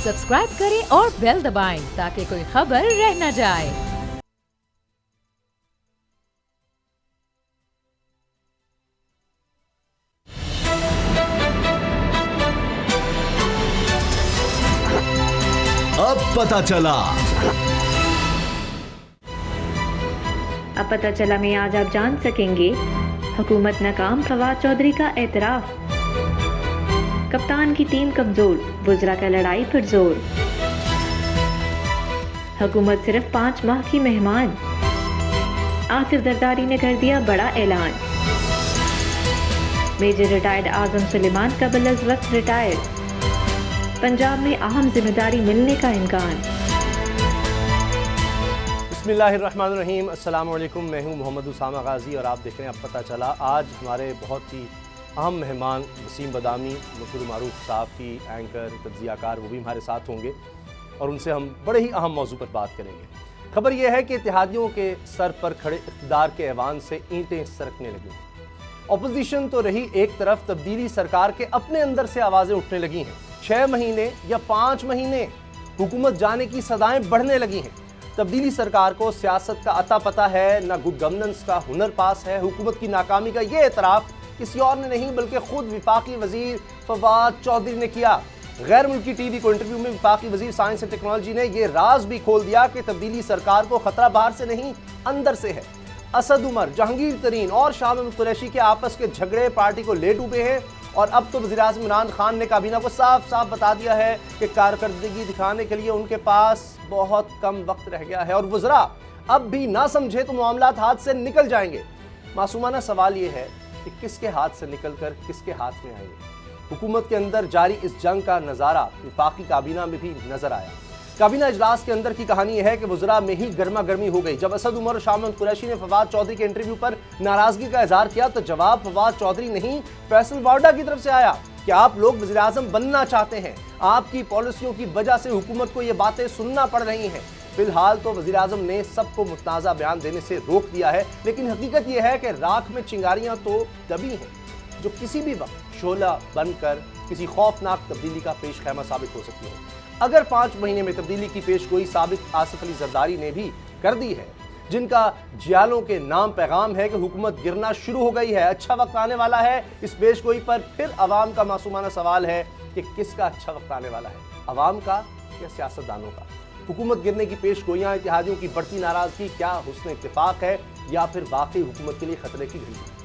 Subscribe करें और bell दबाएं ताकि कोई खबर रह न जाए। अब पता चला। अब पता चला में आज आप जान सकेंगे, हुकूमत नाकाम, फवाद चौधरी का एतराफ, कप्तान की टीम कमजोर, वुज़रा का लड़ाई पर जोर, हुकूमत सिर्फ 5 माह की मेहमान, आसिफ जरदारी ने कर दिया बड़ा ऐलान, मेजर रिटायर्ड आजम सुलेमान कबल अज़ वक्त रिटायर्ड, पंजाब में अहम जिम्मेदारी मिलने का इम्कान। बिस्मिल्लाहिर्रहमानिर्रहीम, अस्सलामु अलैकुम। मैं हूं मोहम्मद उसामा गाजी और आप देख रहे हैं अब पता चला। आज हमारे बहुत ही अहम मेहमान वसीम बदामी, मशहूर मारूफ साहब की एंकर, तज्ज़ियाकार, वो भी हमारे साथ होंगे और उनसे हम बड़े ही अहम मौजू पर बात करेंगे। खबर यह है कि इत्तेहादियों के सर पर खड़े इक़्तिदार के ऐवान से ईंटें सरकने लगी हैं। अपोजिशन तो रही एक तरफ, तब्दीली सरकार के अपने अंदर से आवाज़ें उठने लगी हैं। 6 महीने या 5 महीने हुकूमत जाने की सदाएं बढ़ने लगी हैं। तब्दीली सरकार को सियासत का अता पता है, ना गुड गवर्नेंस का हुनर पास है। हुकूमत की नाकामी का ये एतराफ़ किसी और ने नहीं बल्कि खुद विफाकी वजीर फवाद चौधरी ने किया। गैर मुल्की टीवी को इंटरव्यू में विफाकी वजीर साइंस एंड टेक्नोलॉजी ने यह राज भी खोल दिया कि तब्दीली सरकार को खतरा बाहर से नहीं, अंदर से है। असद उमर, जहांगीर तरीन और शाह महमूद कुरैशी के आपस के झगड़े पार्टी को ले डूबे हैं और अब तो वज़ीर-ए-आज़म इमरान खान ने काबीना को साफ साफ बता दिया है कि कारकर्दगी दिखाने के लिए उनके पास बहुत कम वक्त रह गया है और वज़रा अब भी ना समझे तो मामलात हाथ से निकल जाएंगे। मासूमाना सवाल ये है कि किसके हाथ से निकल कर किसके हाथ में आएंगे। हुकूमत के अंदर जारी इस जंग का नज़ारा विफाकी काबीना में भी नजर आया। काबीना इजलास के अंदर की कहानी यह है कि वज़रा में ही गर्मा गर्मी हो गई। जब असद उमर और शाह महमूद कुरैशी ने फवाद चौधरी के इंटरव्यू पर नाराजगी का इजहार किया तो जवाब फवाद चौधरी नहीं, फैसल वार्डा की तरफ से आया कि आप लोग वज़ीर-ए-आज़म बनना चाहते हैं, आपकी पॉलिसियों की वजह से हुकूमत को ये बातें सुनना पड़ रही हैं। फिलहाल तो वज़ीर-ए-आज़म ने सबको मुतनाज़ा बयान देने से रोक दिया है, लेकिन हकीकत यह है कि राख में चिंगारियां तो दबी हैं जो किसी भी वक्त शोला बनकर किसी खौफनाक तब्दीली का पेश खैमा साबित हो सकती है। अगर 5 महीने में तब्दीली की पेशगोई साबित आसिफ अली जरदारी ने भी कर दी है, जिनका जियालों के नाम पैगाम है कि हुकूमत गिरना शुरू हो गई है, अच्छा वक्त आने वाला है। इस पेशगोई पर फिर अवाम का मासूमाना सवाल है कि किसका अच्छा वक्त आने वाला है, अवाम का या सियासतदानों का। हुकूमत गिरने की पेशगोइयां, इत्तेहादियों की बढ़ती नाराजगी, क्या हुस्न इत्तेफाक है या फिर वाकई हुकूमत के लिए खतरे की घड़ी है?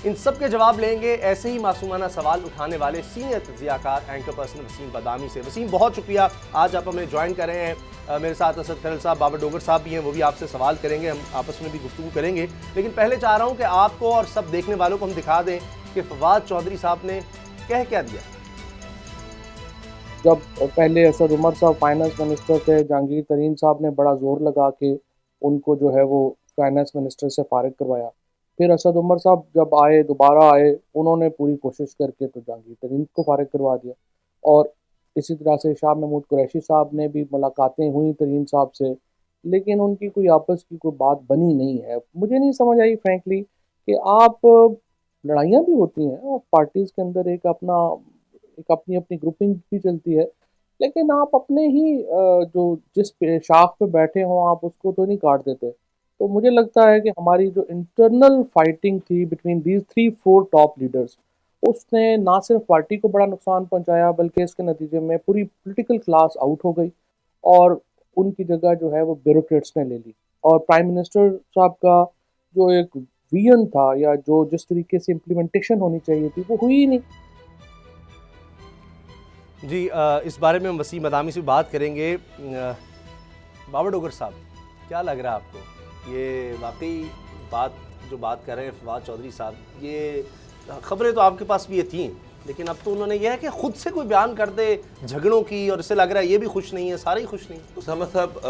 इन सब के जवाब लेंगे ऐसे ही मासूमाना सवाल उठाने वाले सीनियर तज्ज़ियाकार एंकर पर्सन वसीम बदामी से। वसीम, बहुत शुक्रिया, आज आप हमें ज्वाइन कर रहे हैं। मेरे साथ असद खैरल साहब, बाबर डोगर साहब भी हैं, वो भी आपसे सवाल करेंगे, हम आपस में भी गुफ्तगू करेंगे। लेकिन पहले चाह रहा हूँ कि आपको और सब देखने वालों को हम दिखा दें कि फवाद चौधरी साहब ने कह क्या दिया। जब पहले असद उमर साहब फाइनेंस मिनिस्टर थे, जहांगीर तरीन साहब ने बड़ा जोर लगा के उनको जो है वो फाइनेंस मिनिस्टर से फारिग करवाया। फिर असद उमर साहब जब आए, दोबारा आए, उन्होंने पूरी कोशिश करके तो जहांगीर तरीन को फारिग करवा दिया। और इसी तरह से शाह महमूद कुरैशी साहब ने भी मुलाकातें हुई तरीन साहब से, लेकिन उनकी कोई आपस की कोई बात बनी नहीं है। मुझे नहीं समझ आई फ्रैंकली कि आप, लड़ाइयाँ भी होती हैं और पार्टीज़ के अंदर एक अपनी अपनी ग्रुपिंग भी चलती है, लेकिन आप अपने ही जो जिस शाख पे बैठे हों आप उसको तो नहीं काट देते। तो मुझे लगता है कि हमारी जो इंटरनल फाइटिंग थी बिटवीन दीज 3-4 टॉप लीडर्स, उसने ना सिर्फ पार्टी को बड़ा नुकसान पहुंचाया बल्कि इसके नतीजे में पूरी पॉलिटिकल क्लास आउट हो गई और उनकी जगह जो है वो ब्यूरोक्रेट्स ने ले ली। और प्राइम मिनिस्टर साहब का जो एक विजन था या जो जिस तरीके से इम्प्लीमेंटेशन होनी चाहिए थी वो हुई ही नहीं। जी, इस बारे में हम वसीम बदामी से बात करेंगे। बाबर डोगर साहब, क्या लग रहा है आपको, ये वाकई बात कर रहे हैं फवाद चौधरी साहब, ये खबरें तो आपके पास भी ये थी, लेकिन अब तो उन्होंने यह है कि खुद से कोई बयान कर दे झगड़ों की और इससे लग रहा है ये भी खुश नहीं है, सारे ही खुश नहीं। उसामा साहब,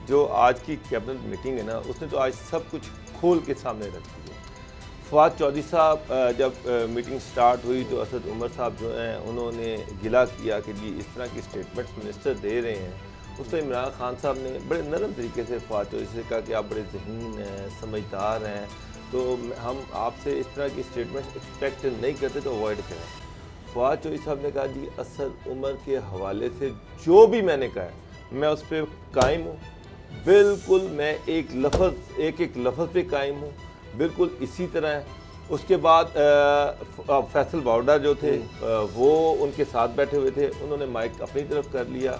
जो आज की कैबिनेट मीटिंग है ना, उसने तो आज सब कुछ खोल के सामने रख दिया। फवाद चौधरी साहब जब मीटिंग स्टार्ट हुई तो असद उमर साहब जो हैं उन्होंने गिला किया कि जी इस तरह की स्टेटमेंट्स मिनिस्टर दे रहे हैं। उसमें इमरान खान साहब ने बड़े नरम तरीके से फवाद चौधरी से कहा कि आप बड़े ज़हीन हैं, समझदार हैं, तो हम आपसे इस तरह की स्टेटमेंट्स एक्सपेक्ट नहीं करते, तो अवॉइड करें। फवाद चौधरी साहब ने कहा जी असद उमर के हवाले से जो भी मैंने कहा है मैं उस पर कायम हूँ, बिल्कुल मैं एक लफ्ज़ पे कायम हूँ, बिल्कुल इसी तरह है। उसके बाद फैसल बाउडा जो थे वो उनके साथ बैठे हुए थे, उन्होंने माइक अपनी तरफ कर लिया।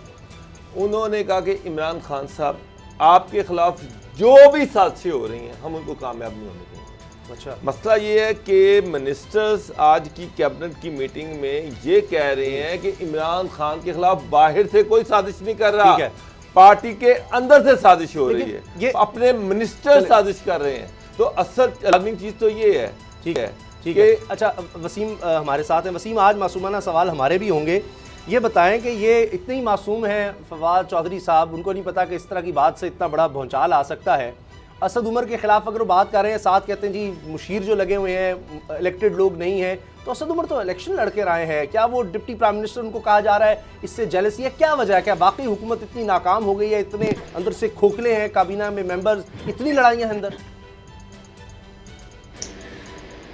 उन्होंने कहा कि इमरान खान साहब आपके ख़िलाफ़ जो भी साजिशें हो रही हैं हम उनको कामयाब नहीं होने देंगे। अच्छा, मसला ये है कि मिनिस्टर्स आज की कैबिनेट की मीटिंग में ये कह रहे हैं कि इमरान खान के खिलाफ बाहर से कोई साजिश नहीं कर रहा, पार्टी के अंदर से साजिश हो रही है, ये अपने मिनिस्टर साजिश कर रहे हैं। तो असल अलार्मिंग चीज़ तो ये है। ठीक है। अच्छा वसीम हमारे साथ हैं। वसीम, आज मासूमाना सवाल हमारे भी होंगे। ये बताएं कि ये इतने ही मासूम हैं फवाद चौधरी साहब, उनको नहीं पता कि इस तरह की बात से इतना बड़ा भौचाल आ सकता है। असद उमर के खिलाफ अगर वो बात कर रहे हैं, साथ कहते हैं जी मुशीर जो लगे हुए हैं इलेक्टेड लोग नहीं हैं, तो असद उमर तो इलेक्शन लड़के रहे हैं। क्या वो डिप्टी प्राइम मिनिस्टर उनको कहा जा रहा है, इससे जेलसी है? क्या वजह है? क्या बाकी हुकूमत इतनी नाकाम हो गई है, इतने अंदर से खोखले हैं काबीना में मेंबर्स, इतनी लड़ाइयाँ हैं अंदर?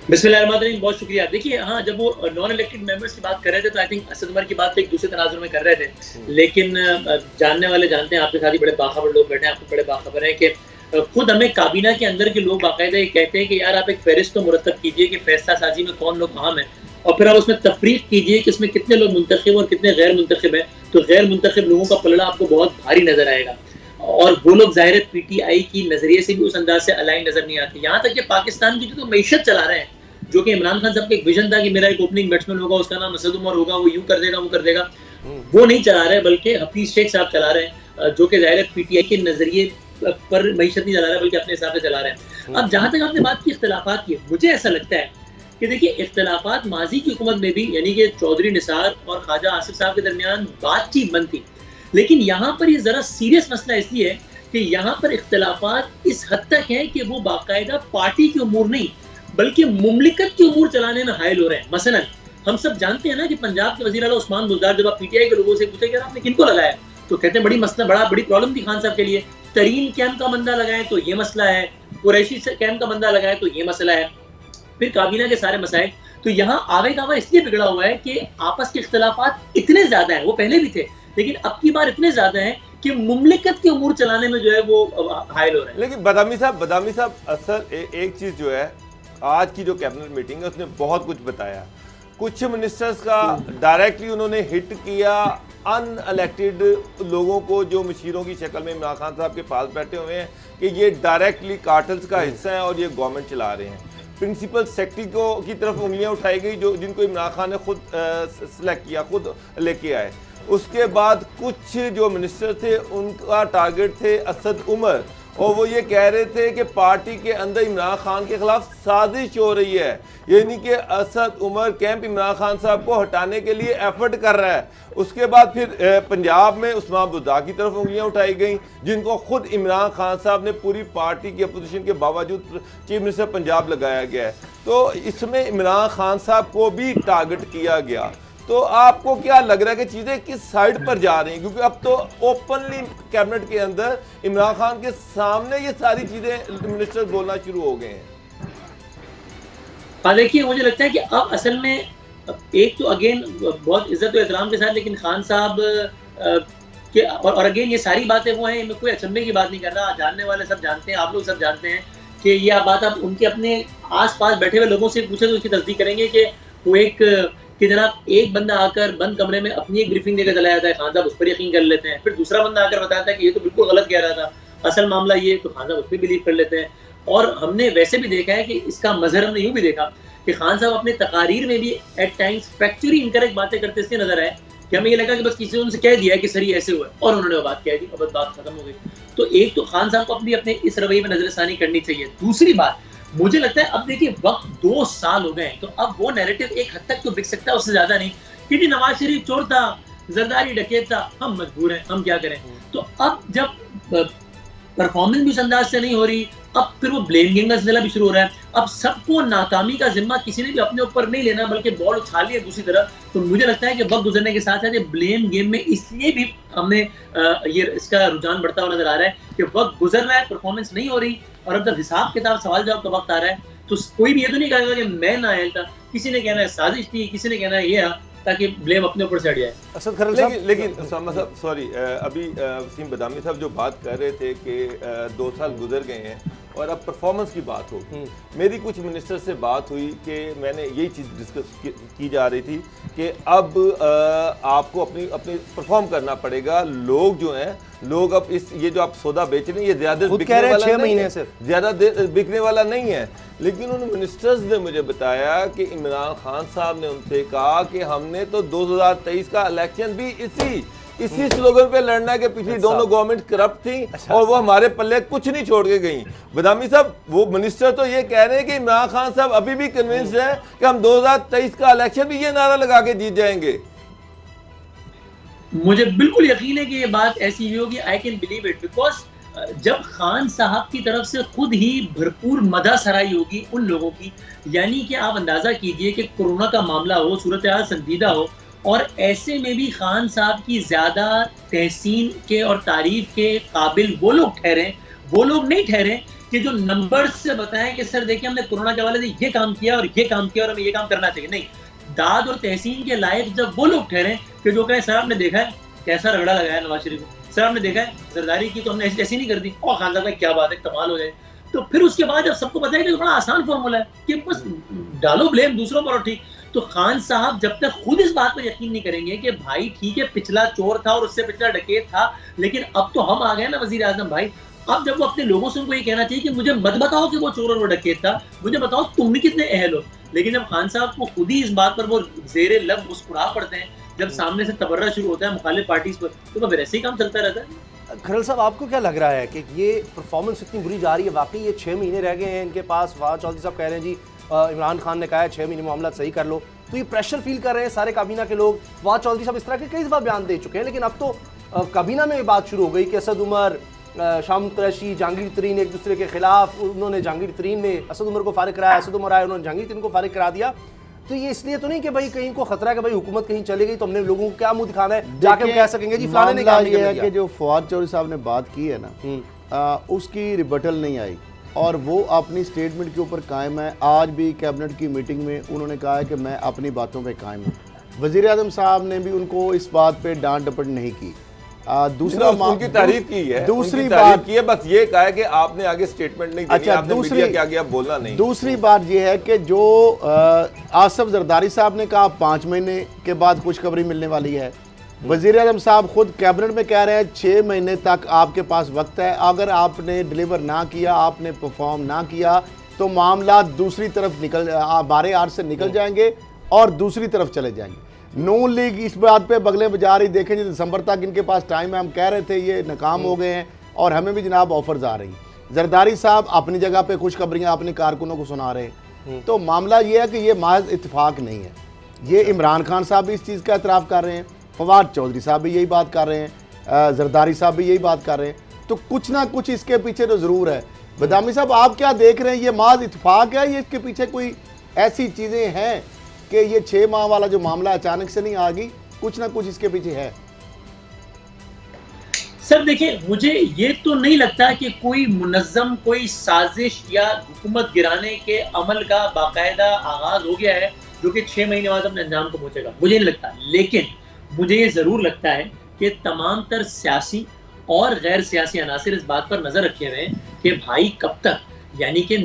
बिस्मिल्लाहिर्रहमानिर्रहीम, बहुत शुक्रिया। देखिए, हाँ, जब वो नॉन इलेक्टेड मेंबर्स की बात कर रहे थे तो आई थिंक असद उमर की बात एक दूसरे तनाजुर में कर रहे थे, लेकिन जानने वाले जानते हैं, आपके साथ ही बड़े बाखबर लोग बैठे हैं, आपको बड़े बाखबर हैं कि खुद हमें काबीना के अंदर के लोग बाकायदा ये कहते हैं कि यार आप एक फहरिस्त तो मुरतब कीजिए कि फैसला साजी में कौन लोग अहम हैं, और फिर आप उसमें तफरीक कीजिए कि इसमें कितने लोग मुंतखब और कितने गैर मुंतखब हैं। तो गैर मुंतखब लोगों का पलड़ा आपको बहुत भारी नजर आएगा, और वो लोग ज़ाहिर PTI की नजरिए से भी उस अंदाज से अलाइन नजर नहीं आते। यहाँ तक कि पाकिस्तान की जो मईशत चला रहे हैं, जो कि इमरान खान साहब का एक विजन था कि मेरा एक ओपनिंग बैट्समैन होगा, उसका नाम असद उमर होगा, वो यूं कर देगा वो कर देगा, वो नहीं चला रहे, बल्कि हफीज शेख साहब चला रहे हैं, जो कि ज़ाहिर PTI के नजरिए पर मईशत नहीं चला रहा है बल्कि अपने हिसाब से चला रहे हैं। अब जहां तक आपने बात की इख्तिलाफात की, मुझे ऐसा लगता है कि देखिए इख्तिलाफात माजी की हुकूमत में भी, यानी कि चौधरी निसार और ख्वाजा आसिफ साहब के दरमियान बातचीत बंद थी, लेकिन यहाँ पर ये जरा सीरियस मसला इसलिए है कि यहाँ पर इख्तिलाफात इस हद तक है कि वो बाकायदा पार्टी के उमूर नहीं बल्कि मुमलिकत के उमूर चलाने में हायल हो रहे हैं। मसलन हम सब जानते हैं ना कि पंजाब के वज़ीर आला उस्मान बुज़दार जब आप PTI के लोगों से पूछे कि आपने किनको लगाया, तो कहते हैं बड़ी प्रॉब्लम थी खान साहब के लिए, तरीन कैंप का बंदा लगाए तो ये मसला है, कुरैशी कैंप का बंदा लगाए तो ये मसला है, फिर काबीना के सारे मसाइल। तो यहाँ आवे दावा इसलिए बिगड़ा हुआ है कि आपस के इख्तिलाफात इतने ज्यादा हैं, वो पहले भी थे लेकिन अब की बार इतने ज्यादा हैं कि मुमलिकत के उमूर चलाने में जो है वो हायल हो रहे हैं। लेकिन बदामी साहब असल एक चीज जो है, आज की जो कैबिनेट मीटिंग है उसने बहुत कुछ बताया। कुछ मिनिस्टर्स का डायरेक्टली उन्होंने हिट किया अनइलेक्टेड लोगों को जो मशीरों की शक्ल में इमरान खान साहब के पास बैठे हुए हैं कि ये डायरेक्टली कार्टल्स का हिस्सा है और ये गवर्नमेंट चला रहे हैं। प्रिंसिपल सेक्रेटरी को की तरफ उंगलियां उठाई गई जो जिनको इमरान खान ने खुद सेलेक्ट किया, खुद लेके आए। उसके बाद कुछ जो मिनिस्टर थे उनका टारगेट थे असद उमर, और वो ये कह रहे थे कि पार्टी के अंदर इमरान खान के खिलाफ साजिश हो रही है, यानी कि असद उमर कैंप इमरान खान साहब को हटाने के लिए एफर्ट कर रहा है। उसके बाद फिर पंजाब में उस्मान बुज़दार की तरफ उंगलियां उठाई गई जिनको खुद इमरान खान साहब ने पूरी पार्टी की अपोजिशन के बावजूद चीफ मिनिस्टर पंजाब लगाया गया है। तो इसमें इमरान खान साहब को भी टारगेट किया गया। तो आपको क्या लग रहा है कि चीजें किस साइड पर जा रही हैं? क्योंकि अब तो ओपनली कैबिनेट के अंदर इमरान खान के सामने ये सारी चीजें मिनिस्टर बोलना शुरू हो गए हैं। देखिए, मुझे लगता है कि अब असल में एक तो अगेन बहुत इज्जत और एहतराम के साथ, लेकिन खान साहब के और अगेन ये सारी बातें वो हैं, मैं कोई अचंभे की बात नहीं कर रहा, जानने वाले सब जानते हैं, आप लोग सब जानते हैं कि ये बात आप उनके अपने आसपास बैठे हुए लोगों से पूछे तो उसकी तस्दीक करेंगे कि वो कि जनाब एक बंदा आकर बंद कमरे में अपनी एक ब्रीफिंग देकर चला जाता है, खान साहब उस पर यकीन कर लेते हैं, फिर दूसरा बंदा आकर बताता है कि ये तो बिल्कुल गलत कह रहा था, असल मामला ये, तो खान साहब उस पर बिलीव कर लेते हैं। और हमने वैसे भी देखा है कि इसका मजहर हमने यूँ भी देखा कि खान साहब अपने तकारीर में भी एट टाइम्स फैक्चुअली इनकरेक्ट बातें करते इसलिए नजर आए कि हमें ये लगा कि बस किसी ने उनसे कह दिया है कि सर ये ऐसे हुआ और उन्होंने वो बात कह दी और बस बात खत्म हो गई। तो एक तो खान साहब को अपने इस रवैये में नजरसानी करनी चाहिए। दूसरी बात, मुझे लगता है अब देखिए वक्त 2 साल हो गए हैं, तो अब वो नैरेटिव एक हद तक तो बिक सकता है, उससे ज्यादा नहीं कि नवाज शरीफ चोर था, जरदारी डकैत था, हम मजबूर हैं, हम क्या करें। तो अब जब परफॉर्मेंस भी उस अंदाज से नहीं हो रही, अब फिर वो ब्लेम गेम का सिलसिला भी शुरू हो रहा है। अब सबको नाकामी का जिम्मा किसी ने भी अपने ऊपर नहीं लेना बल्कि बॉल उछाल लिया दूसरी तरफ। तो मुझे लगता है कि वक्त गुजरने के साथ साथ ये ब्लेम गेम में इसलिए भी हमें ये इसका रुझान बढ़ता हुआ नजर आ रहा है कि वक्त गुजर रहा है, परफॉर्मेंस नहीं हो रही, और अब जब हिसाब किताब सवाल जवाब का वक्त आ रहा है तो कोई भी ये तो नहीं कहेगा कि मैं नाअहल था, किसी ने कहना है साजिश थी, किसी ने कहना है ये, ताकि ब्लेम अपने ऊपर से हट जाए। असद खरल साहब, लेकिन उसामा साहब सॉरी, अभी वसीम बदामी साहब जो बात कर रहे थे कि 2 साल गुजर गए हैं और अब परफॉर्मेंस की बात होगी। मेरी कुछ मिनिस्टर से बात हुई कि मैंने यही चीज़ डिस्कस की जा रही थी कि अब आपको अपनी परफॉर्म करना पड़ेगा। लोग जो हैं, लोग अब ये जो आप सौदा बेच रहे हैं ये ज़्यादा बिकने वाला 6 महीने से ज़्यादा बिकने वाला नहीं है। लेकिन उन मिनिस्टर्स ने मुझे बताया कि इमरान खान साहब ने उनसे कहा कि हमने तो 2023 का इलेक्शन भी इसी स्लोगन पे लड़ना है कि पिछली दोनों गवर्नमेंट करप्ट थी और वो हमारे पल्ले कुछ नहीं छोड़ के गई। बदामी साहब, वो मिनिस्टर तो ये कह रहे हैं कि इमरान खान साहब अभी भी कन्विंस्ड है कि हम 2023 का इलेक्शन भी ये नारा लगा के जीत जाएंगे। मुझे बिल्कुल यकीन है कि ये बात ऐसी ही होगी। I can believe it, because जब खान साहब की तरफ से खुद ही भरपूर मदह सराई होगी उन लोगों की, यानी कि आप अंदाजा कीजिए कि कोरोना का मामला हो, सूरत हाल संजीदा हो, और ऐसे में भी खान साहब की ज्यादा तहसीन के और तारीफ के काबिल वो लोग ठहरे, वो लोग नहीं ठहरे कि जो नंबर्स से बताएं कि सर देखिए हमने कोरोना के हवाले से ये काम किया और ये काम किया और हमें ये काम करना चाहिए। नहीं, दाद और तहसीन के लायक जब वो लोग ठहरे कि जो कहें सर आपने देखा है कैसा रगड़ा लगाया नवाज शरीफ को, सर आपने देखा है जरदारी की तो हमने ऐसी नहीं कर दी, और खान साहब क्या बात है, कमाल हो जाए। तो फिर उसके बाद जब सबको पता है कि बड़ा आसान फॉर्मूला है कि बस डालो ब्लेम दूसरों पर और ठीक। तो खान साहब जब तक खुद इस बात पर यकीन नहीं करेंगे कि भाई ठीक है पिछला चोर था और उससे पिछला डकैत था, लेकिन अब तो हम आ गए ना वजीर आजम भाई, अब जब वो अपने लोगों से उनको ये कहना चाहिए कि मुझे मत बताओ कि वो चोर और वो डकैत था, मुझे बताओ तुम भी कितने अहल हो। लेकिन जब खान साहब को खुद ही इस बात पर वो जेरे लब मुस्कुरा पड़ते हैं, जब सामने से तबर्रा शुरू होता है मुखालिफ पार्टीज पर, तो फिर ऐसे ही काम चलता रहता है। खरल साहब, आपको क्या लग रहा है कि ये परफॉर्मेंस इतनी बुरी जा रही है? वाकई ये 6 महीने रह गए हैं इनके पास। फवाद चौधरी साहब कह रहे हैं जी इमरान खान ने कहा है 6 महीने मामला सही कर लो, तो ये प्रेशर फील कर रहे हैं सारे काबीना के लोग। फवाद चौधरी साहब इस तरह के कई दफ़ा बयान दे चुके हैं, लेकिन अब तो काबीना में बात शुरू हो गई कि असद उमर, शाम कुरैशी, जहांगीर तरीन एक दूसरे के खिलाफ। उन्होंने जहांगीर तरीन ने असद उमर को फारिग कराया, असद उमर आए उन्होंने जहांगीर तरीन को फारिग करा दिया। तो ये इसलिए तो नहीं कि भाई कहीं को खतरा है कि भाई हुकूमत कहीं चली गई तो हमने लोगों को क्या मुंह दिखाना है, जाके हम कह सकेंगे जी फलाने ने काम किया है कि जो फवाद चौधरी साहब ने बात की है ना, उसकी रिबटल नहीं आई और वो अपनी स्टेटमेंट के ऊपर कायम है। आज भी कैबिनेट की मीटिंग में उन्होंने कहा है कि मैं अपनी बातों पे कायम हूँ। वज़ीर आज़म साहब ने भी उनको इस बात पे डांट डपट नहीं की। दूसरा उनकी तारीफ की है, दूसरी बात की है, बस ये कहा है कि आपने आगे स्टेटमेंट नहीं देनी, आपने मीडिया के आगे आप बोलना नहीं। दूसरी बात ये है कि जो आसिफ जरदारी साहब ने कहा 5 महीने के बाद खुशखबरी मिलने वाली है। वज़ीर आज़म साहब खुद कैबिनेट में कह रहे हैं 6 महीने तक आपके पास वक्त है, अगर आपने डिलीवर ना किया, आपने परफॉर्म ना किया तो मामला दूसरी तरफ बारे आर से निकल जाएंगे और दूसरी तरफ चले जाएंगे। नून लीग इस बात पे बगले बजा रही, देखें जी दिसंबर तक इनके पास टाइम है, हम कह रहे थे ये नाकाम हो गए हैं और हमें भी जनाब ऑफर्स आ रही हैं। जरदारी साहब अपनी जगह पे खुशखबरियाँ अपने कारकुनों को सुना रहे हैं। तो मामला ये है कि ये महज इत्तेफाक नहीं है, ये इमरान खान साहब भी इस चीज़ का एतराफ़ कर रहे हैं, फवाद चौधरी साहब भी यही बात कर रहे हैं, जरदारी साहब भी यही बात कर रहे हैं। तो कुछ ना कुछ इसके पीछे तो ज़रूर है। बदामी साहब, आप क्या देख रहे हैं, ये महज इत्तेफाक है, ये इसके पीछे कोई ऐसी चीज़ें हैं कि ये 6 माह वाला जो मामला अचानक से नहीं आ गई, कुछ ना कुछ इसके पीछे है? सर देखिए, मुझे ये तो नहीं लगता कि कोई मुनज़्ज़म कोई साजिश या हुकूमत गिराने के अमल का बाकायदा आगाज हो गया है जो कि 6 महीने बाद अपने अंजाम को पहुंचेगा, मुझे नहीं लगता। लेकिन मुझे ये जरूर लगता है कि तमाम तर सियासी और गैर सियासी अनासिर इस बात पर नजर रखे हुए हैं कि भाई कब तक, यानी कि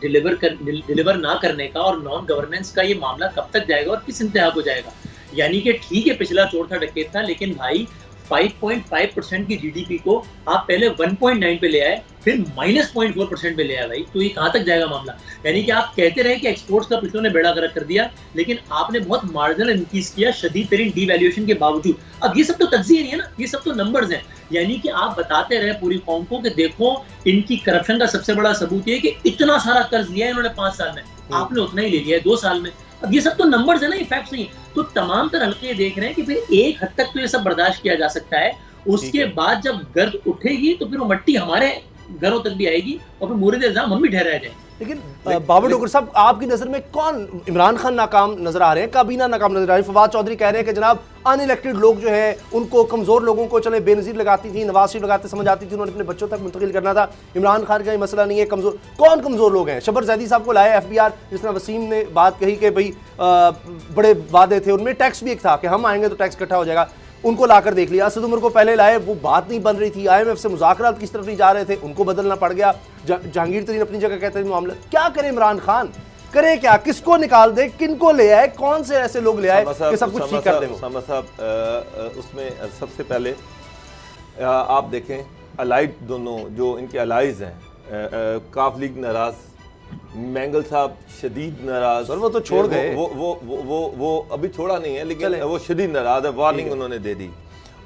डिलीवर ना करने का और नॉन गवर्नेंस का ये मामला कब तक जाएगा और किस इंतहा को जाएगा। यानी कि ठीक है पिछला चोर था डकैत था, लेकिन भाई 5.5% की जीडीपी को आप पहले 1.9 पे ले आए, फिर -0.4% पे ले आए भाई, तो ये कहाँ तक जाएगा मामला। यानी कि आप कहते रहे कि एक्सपोर्ट्स का पिछलों ने बेड़ा गर्क कर दिया, लेकिन आपने बहुत मार्जिनल इंक्रीज किया शदीद तरीन डीवैल्यूएशन के बावजूद। अब ये सब तो तज्ज़िये नहीं है ना, ये सब तो नंबर्स हैं। यानी कि आप बताते रहे पूरी कौम को कि देखो इनकी करप्शन का सबसे बड़ा सबूत ये कि इतना सारा कर्ज लिया है इन्होंने 5 साल में, आपने उतना ही ले लिया है 2 साल में। अब ये सब तो नंबर्स है ना, ये फैक्ट्स नहीं है। तो तमाम तरह हल्के देख रहे हैं कि फिर एक हद तक तो ये सब बर्दाश्त किया जा सकता है, उसके बाद जब गर्द उठेगी तो फिर वो मट्टी हमारे घरों तक भी आएगी और फिर मुरीद इल्जाम हम भी ठहराए जाए। लेकिन बाबर डोगर साहब, आपकी नज़र में कौन, इमरान खान नाकाम नजर आ रहे हैं, काबीना नाकाम नजर आ रही है? फवाद चौधरी कह रहे हैं कि जनाब अनइलेक्टेड लोग जो है उनको, कमज़ोर लोगों को चले बेनज़ीर लगाती थी, नवाज शरीफ लगाते समझ आती थी, उन्होंने अपने बच्चों तक मुंतकिल करना था। इमरान खान का ये मसला नहीं है। कमज़ोर कौन कमज़ोर लोग हैं? शबर जैदी साहब को लाया FBR, जिस तरह वसीम ने बात कही कि भाई बड़े वादे थे, उनमें टैक्स भी एक था कि हम आएंगे तो टैक्स इकट्ठा हो जाएगा, उनको लाकर देख लिया। असद उमर को पहले लाए, वो बात नहीं बन रही थी, IMF से मुज़ाकरात किस तरफ नहीं जा रहे थे, उनको बदलना पड़ गया। जहांगीर तरीन अपनी जगह कहते हैं मामला। क्या करे इमरान खान, करे क्या, किसको निकाल दे, किनको ले आए, कौन से ऐसे लोग ले आए कि सब कुछ ठीक कर दें? सामा साहब, उसमें सबसे पहले आप देखें अलाइड, दोनों जो इनके अलाइज हैं, काफ लीग नाराज, मैंगल साहब शदीद नाराज। सर वो तो छोड़ गए, वो अभी छोड़ा नहीं है, लेकिन वो शदीद नाराज है, वार्निंग उन्होंने दे दी।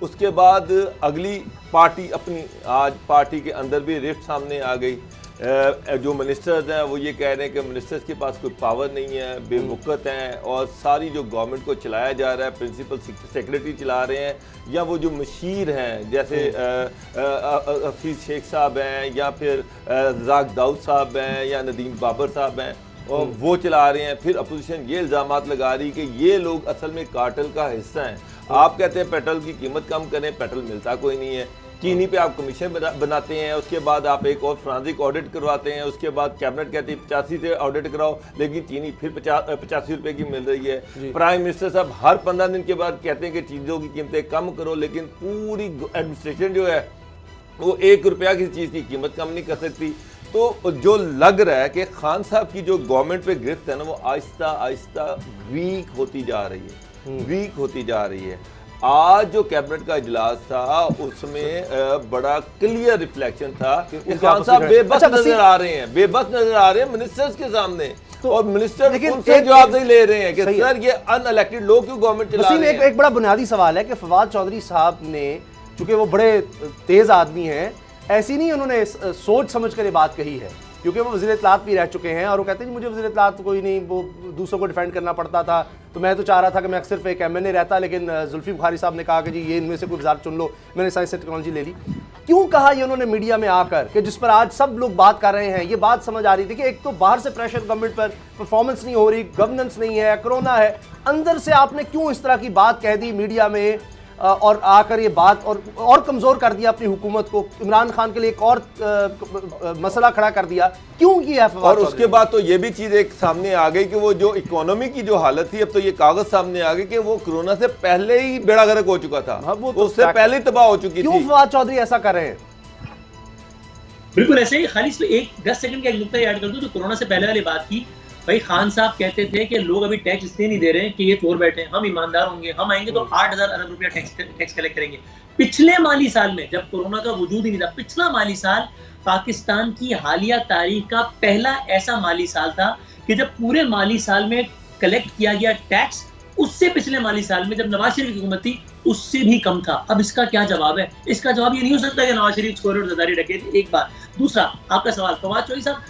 उसके बाद अगली पार्टी अपनी, आज पार्टी के अंदर भी रिफ्ट सामने आ गई। जो मिनिस्टर्स हैं वो ये कह रहे हैं कि मिनिस्टर्स के पास कोई पावर नहीं है, बेवकूफ़ हैं, और सारी जो गवर्नमेंट को चलाया जा रहा है प्रिंसिपल सेक्रेटरी चला रहे हैं, या वो जो मशीर हैं जैसे हफीज़ शेख साहब हैं, या फिर रज़ाक दाऊद साहब हैं, या नदीम बाबर साहब हैं, और वो चला रहे हैं। फिर अपोजिशन ये इल्ज़ामात लगा रही कि ये लोग असल में कार्टेल का हिस्सा हैं। आप कहते हैं पेट्रोल की कीमत कम करें, पेट्रोल मिलता कोई नहीं है। चीनी पे आप कमीशन बनाते हैं, उसके बाद आप एक और फ्रांसिक ऑडिट करवाते हैं, उसके बाद कैबिनेट कहती है 85 से ऑडिट कराओ, लेकिन चीनी फिर 85 रुपए की मिल रही है। प्राइम मिनिस्टर साहब हर 15 दिन के बाद कहते हैं कि चीज़ों की कीमतें कम करो, लेकिन पूरी एडमिनिस्ट्रेशन जो है वो 1 रुपया किसी चीज़ की कीमत कम नहीं कर सकती। तो जो लग रहा है कि खान साहब की जो गवर्नमेंट पे गिरफ्त है ना, वो आहिस्ता आहिस्ता वीक होती जा रही है। आज जो कैबिनेट का इजलास था उसमें बड़ा क्लियर रिफ्लेक्शन था कि खान साहब बेबस नजर आ रहे हैं मिनिस्टर्स के सामने, और मिनिस्टर उनसे जवाबदेही ले रहे हैं कि सर ये अनइलेक्टेड लोग क्यों गवर्नमेंट चला रहे हैं। एक बड़ा बुनियादी सवाल है कि फवाद चौधरी साहब ने, चूंकि वो बड़े तेज आदमी हैं, ऐसी नहीं उन्होंने सोच समझ कर ये बात कही है, क्योंकि वो वज़ीर इत्तलात भी रह चुके हैं, और वो कहते हैं मुझे वज़ीर इत्तलात कोई नहीं, वो दूसरों को डिफेंड करना पड़ता था, तो मैं तो चाह रहा था कि मैं सिर्फ एक MNA रहता, लेकिन जुल्फी बुखारी साहब ने कहा कि जी ये इनमें से कोई वज़ारत चुन लो, मैंने साइंस एंड टेक्नोलॉजी ले ली। क्यों कहा ये उन्होंने मीडिया में आकर, कि जिस पर आज सब लोग बात कर रहे हैं? ये बात समझ आ रही थी कि एक तो बाहर से प्रेशर गवर्नमेंट पर, परफॉर्मेंस नहीं हो रही, गवर्नेंस नहीं है, कोरोना है, अंदर से आपने क्यों इस तरह की बात कह दी मीडिया में, और आकर ये बात और कमज़ोर कर दिया अपनी हुकूमत को, इमरान खान के लिए एक और मसला खड़ा कर दिया? क्यों किया? और उसके बाद तो ये भी चीज़ एक सामने आ गई कि वो जो इकोनॉमी की जो हालत थी, अब तो ये कागज सामने आ गई कि वो कोरोना से पहले ही बेड़ा गर्क हो चुका था, वो तो उससे पहले ही तबाह हो चुकी थी। क्यों फवाद चौधरी ऐसा कर रहे हैं? बिल्कुल ऐसे ही। खाली एक 10 सेकंड का एक नुकता ऐड कर दूं, जो कोरोना से पहले वाली बात की, भाई खान साहब कहते थे कि लोग अभी टैक्स इसलिए नहीं दे रहे हैं कि ये चोर बैठे हैं, हम ईमानदार होंगे, हम आएंगे तो 8,000 अरब रुपया टैक्स कलेक्ट करेंगे। पिछले माली साल में, जब कोरोना का वजूद ही नहीं था, पिछला माली साल पाकिस्तान की हालिया तारीख का पहला ऐसा माली साल था कि जब पूरे माली साल में कलेक्ट किया गया टैक्स, उससे पिछले माली साल में जब नवाज शरीफ की हुकूमत थी उससे भी कम था। अब इसका क्या जवाब है? इसका जवाब ये नहीं हो सकता कि नवाज शरीफ चोर और जरदारी डकैती। एक बात। दूसरा, आपका सवाल फवाद चौधरी साहब,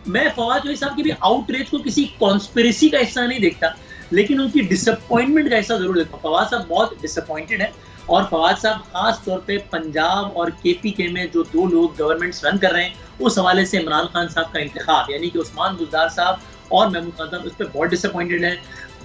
मैं फवाद चौधरी साहब की भी आउटरीच को किसी कॉन्स्पिरेसी का हिस्सा नहीं देखता, लेकिन उनकी डिसअपॉइंटमेंट का हिस्सा जरूर देखता हूं। फवाद साहब बहुत डिसअपॉइंटेड है, और फवाद साहब खास तौर पे पंजाब और KPK में जो 2 लोग गवर्नमेंट्स रन कर रहे हैं, उस हवाले से इमरान खान साहब का इंतखाब, यानी कि उस्मान बुज़दार साहब और महमूद खान साहब, उस पर बहुत डिसअपॉइंटेड है।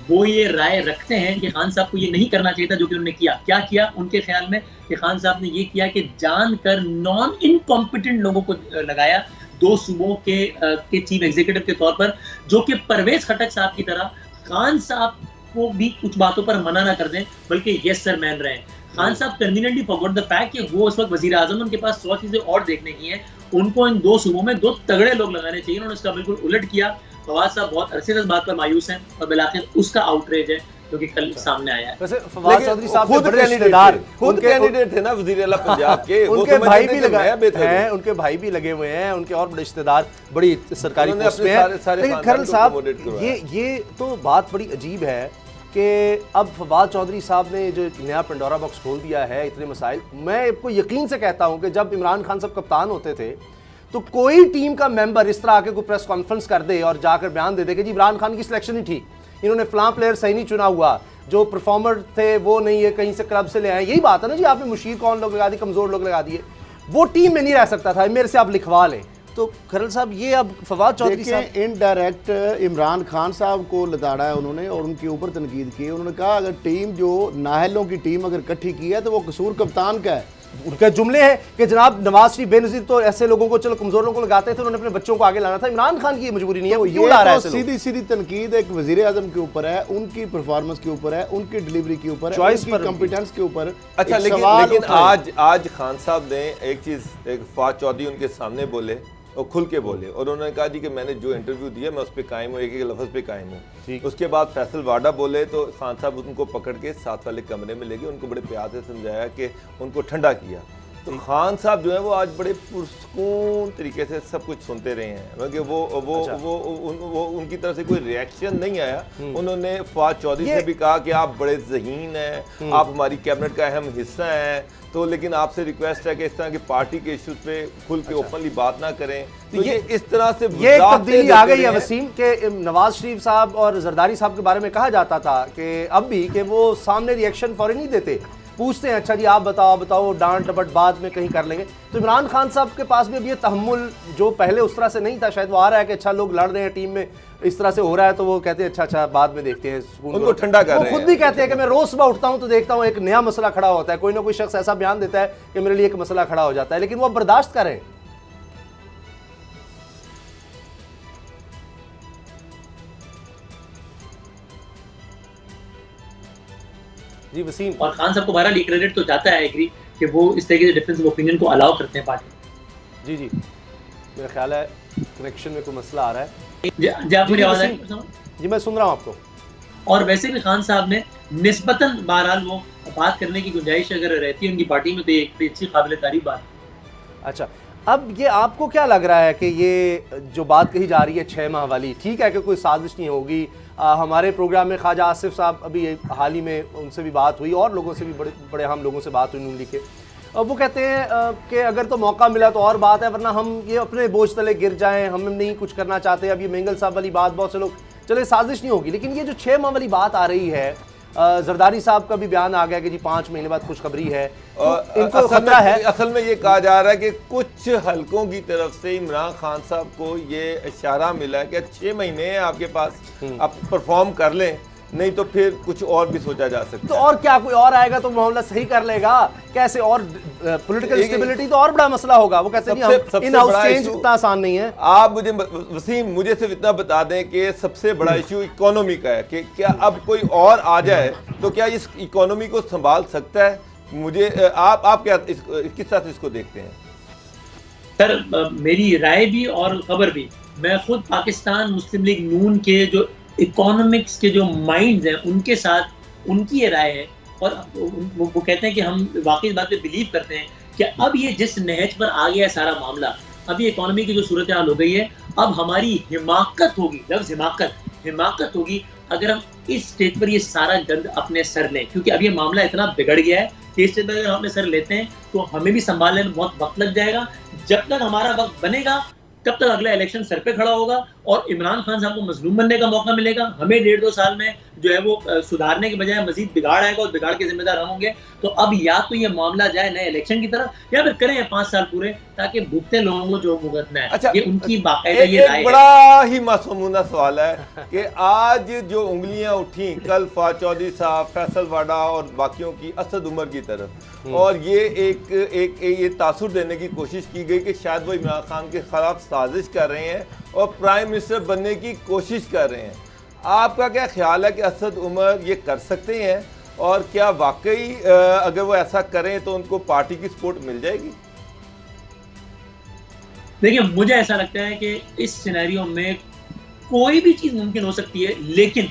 वो ये राय रखते हैं कि खान साहब को ये नहीं करना चाहिए था जो कि उन्होंने किया। क्या किया उनके ख्याल में? कि खान साहब ने ये किया कि जानकर नॉन इनकॉम्पिटेंट लोगों को लगाया 2 सूबों के चीफ एग्जीक्यूटिव के तौर पर, जो कि परवेज खटक साहब की तरह खान साहब को भी कुछ बातों पर मना ना कर दें, बल्कि यस सर मान रहे हैं। खान साहब कन्वीनियंटली फॉरगॉट द फैक्ट कि वो उस वक्त वजीर आजम, उनके पास 100 चीजें और देखने की हैं, उनको इन 2 सूबों में 2 तगड़े लोग लगाने चाहिए। उन्होंने इसका बिल्कुल उलट किया। फवाद साहब बहुत अरसे से इस बात पर मायूस हैं, और बिलाखिर उसका आउटरीच है जो कि कल सामने आया है। वैसे फवाद चौधरी साहब खुद कैंडिडेट थे ना वज़ीर आला पंजाब के, उनके भाई भी लगे हैं, उनके भाई भी लगे हुए हैं, उनके और बड़े रिश्तेदार बड़ी सरकारी पोस्ट पे हैं। लेकिन खरल साहब, ये तो बात बड़ी अजीब है कि अब फवाद चौधरी साहब ने जो नया पेंडोरा बॉक्स खोल दिया है, इतने मसाइल। मैं आपको यकीन से कहता हूं कि जब इमरान खान साहब कप्तान होते थे तो कोई टीम का मेंबर इस तरह आके कोई प्रेस कॉन्फ्रेंस कर दे और जाकर बयान दे दे कि जी इमरान खान की सिलेक्शन ही ठीक, इन्होंने फलां प्लेयर सही नहीं चुना हुआ, जो परफॉर्मर थे वो नहीं है, कहीं से क्लब से ले आए। यही बात है ना जी, आपने मुशीर कौन लोग लगा दी, कमजोर लोग लगा दिए। वो टीम में नहीं रह सकता था, मेरे से आप लिखवा लें। तो खरल साहब ये अब फवाद चौधरी साहब देखिए इनडायरेक्ट इमरान खान साहब को लताड़ा है उन्होंने और उनके ऊपर तनकीद की। उन्होंने कहा अगर टीम जो नाहलों की टीम अगर इकट्ठी की है तो वो कसूर कप्तान का है। उनके जुमले हैं कि जनाब नवाज शरीफ बेनजीर तो ऐसे लोगों को, चलो कमजोर लोगों को लगाते थे, उन्होंने अपने बच्चों को आगे लाना था। इमरान खान की ये मजबूरी नहीं है, वो क्यों ला रहा है ऐसे लोग? सीधी सीधी तनकीद एक वजीर आजम के ऊपर है, उनकी परफॉर्मेंस के ऊपर है, उनकी डिलीवरी के ऊपर है, चॉइस उनकी कॉम्पिटेंस के ऊपर। अच्छा, लेकिन आज खान साहब ने एक चीज़, एक फवाद चौधरी उनके सामने बोले और खुल के बोले और उन्होंने कहा जी कि मैंने जो इंटरव्यू दिया मैं उस पर कायम हूँ, एक एक लफ्ज़ पे कायम हूँ। उसके बाद फैसल वाडा बोले तो खान साहब उनको पकड़ के साथ वाले कमरे में ले गए, उनको बड़े प्यार से समझाया कि उनको ठंडा किया। तो खान साहब जो है वो आज बड़े पुरसकून तरीके से सब कुछ सुनते रहे हैं, क्योंकि वो उनकी तरफ से कोई रिएक्शन नहीं आया। उन्होंने फवाद चौधरी से भी कहा कि आप बड़े ज़हीन हैं, आप हमारी कैबिनेट का अहम हिस्सा हैं, तो लेकिन आपसे रिक्वेस्ट है कि इस तरह की पार्टी के इश्यूज पे खुल के ओपनली बात ना करें। तो ये इस तरह से ये तब्दीली आ गई है वसीम के नवाज शरीफ साहब और जरदारी साहब के बारे में कहा जाता था कि अब भी कि वो सामने रिएक्शन फौरन नहीं देते, पूछते हैं अच्छा जी आप बताओ, डांट डपट बाद में कहीं कर लेंगे। तो इमरान खान साहब के पास भी अब ये तहम्मुल जो पहले उस तरह से नहीं था, शायद वो आ रहा है कि अच्छा लोग लड़ रहे हैं टीम में, इस तरह से हो रहा है तो वो कहते हैं अच्छा बाद में देखते हैं, उनको ठंडा कर रहे हैं। वो खुद भी कहते हैं कि मैं रोज सुबह उठता हूं तो देखता हूं एक नया मसला खड़ा होता है, कोई ना कोई शख्स ऐसा बयान देता है कि मेरे लिए एक मसला खड़ा हो जाता है, लेकिन वो बर्दाश्त करें। जी वसीम। और खान साहब को बहरहाल क्रेडिट तो जाता है, एग्री कि वो इस तरीके से डिफरेंस ऑफ ओपिनियन को अलाउ करते हैं पार्टी। जी मेरा ख्याल है कनेक्शन में कोई मसला आ रहा है। जी आप मेरी आवाज आ रही है? जी मैं सुन रहा हूँ आपको। और वैसे भी खान साहब ने निस्बतन बहरहाल वो बात करने की गुंजाइश अगर रहती है उनकी पार्टी में तो ये एक अच्छी काबिल तारीफ बात। अच्छा, अब ये आपको क्या लग रहा है कि ये जो बात कही जा रही है 6 माह वाली, ठीक है कि कोई साजिश नहीं होगी? हमारे प्रोग्राम में ख्वाजा आसिफ साहब अभी हाल ही में उनसे भी बात हुई और लोगों से भी बड़े हम लोगों से बात हुई नून लीग के, अब वो कहते हैं कि अगर तो मौका मिला तो और बात है, वरना हम ये अपने बोझ तले गिर जाएं, हम नहीं कुछ करना चाहते। अब ये मेंगल साहब वाली बात बहुत से लोग, चले साजिश नहीं होगी, लेकिन ये जो 6 माह वाली बात आ रही है, जरदारी साहब का भी बयान आ गया कि जी 5 महीने बाद खुशखबरी है, तो इनको खतरा है। असल में ये कहा जा रहा है कि कुछ हलकों की तरफ से इमरान खान साहब को ये इशारा मिला है कि 6 महीने हैं आपके पास, आप परफॉर्म कर लें, नहीं तो फिर कुछ और भी सोचा जा सकता है। तो और क्या, कोई और आएगा तो मामला सही कर लेगा कैसे? और पॉलिटिकल स्टेबिलिटी तो और बड़ा मसला होगा। वो कहते हैं इन हाउस चेंज इतना आसान नहीं है। आप मुझे वसीम मुझे सिर्फ इतना बता दें कि सबसे बड़ा इशू इकोनॉमी का है कि क्या अब कोई और आ जाए तो क्या इस इकोनॉमी को संभाल सकता है? मुझे आप क्या किस तरह से इसको देखते हैं? सर मेरी राय भी और खबर भी, मैं खुद पाकिस्तान मुस्लिम लीग नून के जो इकोनॉमिक्स के जो माइंड्स हैं उनके साथ उनकी ये राय है, और वो कहते हैं कि हम वाकई इस बात पे बिलीव करते हैं कि अब ये जिस नहज पर आ गया है सारा मामला, अभी इकोनॉमी की जो सूरत हाल हो गई है, अब हमारी हिमाकत होगी, लफ्ज़ हिमाकत होगी अगर हम इस स्टेज पर ये सारा गंद अपने सर लें, क्योंकि अब ये मामला इतना बिगड़ गया है कि इस स्टेज पर अगर हम अपने सर लेते हैं तो हमें भी संभालने में बहुत वक्त लग जाएगा। जब तक हमारा वक्त बनेगा तब तक अगला इलेक्शन सर पे खड़ा होगा और इमरान खान साहब को मजलूम बनने का मौका मिलेगा। हमें 1.5-2 साल में जो है वो सुधारने के बजाय मजीद बिगाड़ आएगा और बिगाड़ के जिम्मेदार हम होंगे। तो अब या तो ये मामला जाए नए इलेक्शन की तरफ या फिर करें 5 साल पूरे, ताकि भुगते लोगों को जो भुगतना है। अच्छा, ये उनकी बाकायदा ये राय है। बड़ा ही मासूमाना सवाल है कि आज जो उंगलियां उठी कल फवाद चौधरी साहब, फैसल वाडा और बाकियों की असद उमर की तरफ, और ये ये तासुर देने की कोशिश की गई कि शायद वो इमरान खान के खिलाफ साजिश कर रहे हैं और प्राइम मिनिस्टर बनने की कोशिश कर रहे हैं। आपका क्या ख्याल है कि असद उमर ये कर सकते हैं, और क्या वाकई अगर वो ऐसा करें तो उनको पार्टी की सपोर्ट मिल जाएगी? देखिए, मुझे ऐसा लगता है कि इस सिनेरियो में कोई भी चीज मुमकिन हो सकती है, लेकिन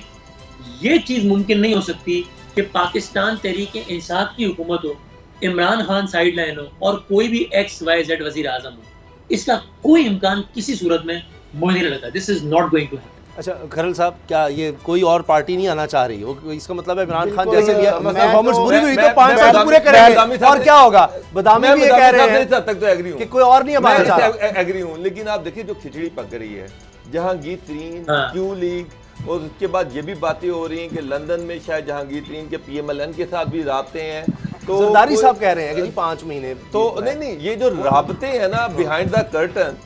ये चीज मुमकिन नहीं हो सकती कि पाकिस्तान तहरीक इंसाफ की हुकूमत हो, इमरान खान साइड लाइन हो और कोई भी XYZ वजीर आजम हो। इसका कोई इम्कान किसी सूरत में मुझे नहीं लगता। This is not going to happen. अच्छा खरल साहब, क्या ये कोई और पार्टी नहीं आना चाह रही? वो इसका मतलब है इमरान खान जैसे भी परफॉर्मेंस बुरी हुई तो 5 साल पूरे करेंगे और क्या होगा? बदामी भी ये कह रहे हैं तक तो एग्री हूं कि कोई और नहीं आना चाह रहा। एग्री हूं, लेकिन आप देखिए जो खिचड़ी पक रही है, जहांगीर तरीन, क्यू लीग, और उसके बाद ये भी बातें हो रही हैं कि लंदन में शायद जहांगीर तरीन के PMLN के साथ भी राब्ते हैं। तो जरदारी साहब कह रहे हैं कि जी 5 महीने तो नहीं, ये जो राब्ते हैं ना बिहाइंड द कर्टन,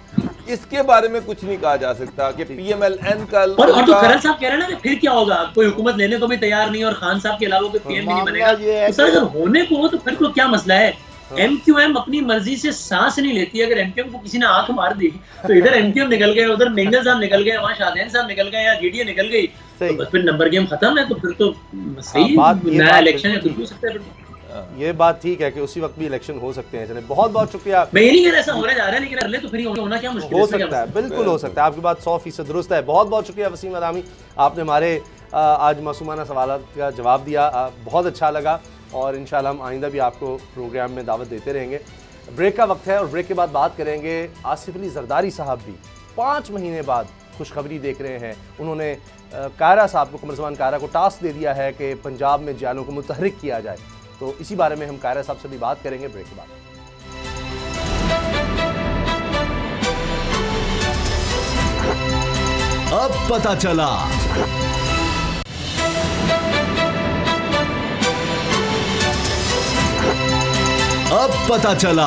इसके बारे में कुछ नहीं कहा जा सकता कि PMLN कल और जो खरल साहब कह रहे हैं ना कि फिर क्या होगा, कोई हुकूमत लेने को भी तैयार नहीं और खान साहब के अलावा कोई PM भी नहीं बनेगा, तो सर अगर होने को हो तो फिर तो क्या मसला है। MQM अपनी मर्जी से सांस नहीं लेती। अगर MQM को किसी ने आंख मार दी तो इधर MQM निकल गए, उधर मेंगल साहब निकल गए, वहाँ शाहदैन साहब निकल गए या GDA निकल गई, तो बस फिर नंबर गेम खत्म है। तो फिर तो सही नया इलेक्शन है, कुछ भी हो सकता है। ये बात ठीक है कि उसी वक्त भी इलेक्शन हो सकते हैं। चलिए बहुत बहुत शुक्रिया। मैं ये नहीं कह रहा ऐसा होने जा रहा है, लेकिन अगले तो फिर होना क्या मुश्किल हो सकता है, बिल्कुल हो सकता है। आपकी बात 100% दुरुस्त है। बहुत बहुत शुक्रिया वसीम बदामी, आपने हमारे आज मासूमाना सवाल का जवाब दिया, बहुत अच्छा लगा और इंशाल्लाह हम आइंदा भी आपको प्रोग्राम में दावत देते रहेंगे। ब्रेक का वक्त है और ब्रेक के बाद बात करेंगे आसिफ अली जरदारी साहब भी 5 महीने बाद खुशखबरी देख रहे हैं। उन्होंने कायरा साहब को, कमर ज़मान कायरा को टास्क दे दिया है कि पंजाब में जालों को मुतहरिक किया जाए। तो इसी बारे में हम कायरा साहब से भी बात करेंगे ब्रेक के बाद। अब पता चला। अब पता चला।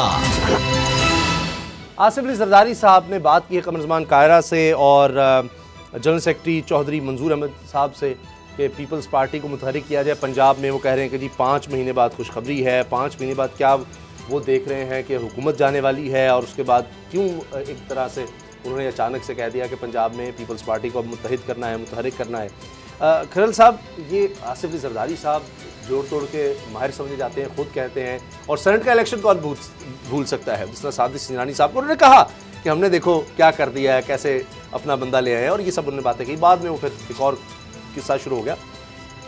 आसिफ अली जरदारी साहब ने बात की है कमर ज़मान कायरा से और जनरल सेक्रेटरी चौधरी मंजूर अहमद साहब से कि पीपल्स पार्टी को मुतहरिक किया जाए पंजाब में। वो कह रहे हैं कि जी 5 महीने बाद खुशखबरी है। 5 महीने बाद क्या वो देख रहे हैं कि हुकूमत जाने वाली है और उसके बाद क्यों एक तरह से उन्होंने अचानक से कह दिया कि पंजाब में पीपल्स पार्टी को अब मुत्तहिद करना है, मुतहरिक करना है। खरल साहब, ये आसिफ अली जरदारी साहब जोड़ तोड़ के माहिर समझे जाते हैं, खुद कहते हैं, और सेनेट का इलेक्शन कौन भूल सकता है। जिस तरह सादिक सिंजानी साहब को उन्होंने कहा कि हमने देखो क्या कर दिया है, कैसे अपना बंदा ले आए और ये सब उन्होंने बातें की। बाद में वो फिर एक और किस्सा शुरू हो गया।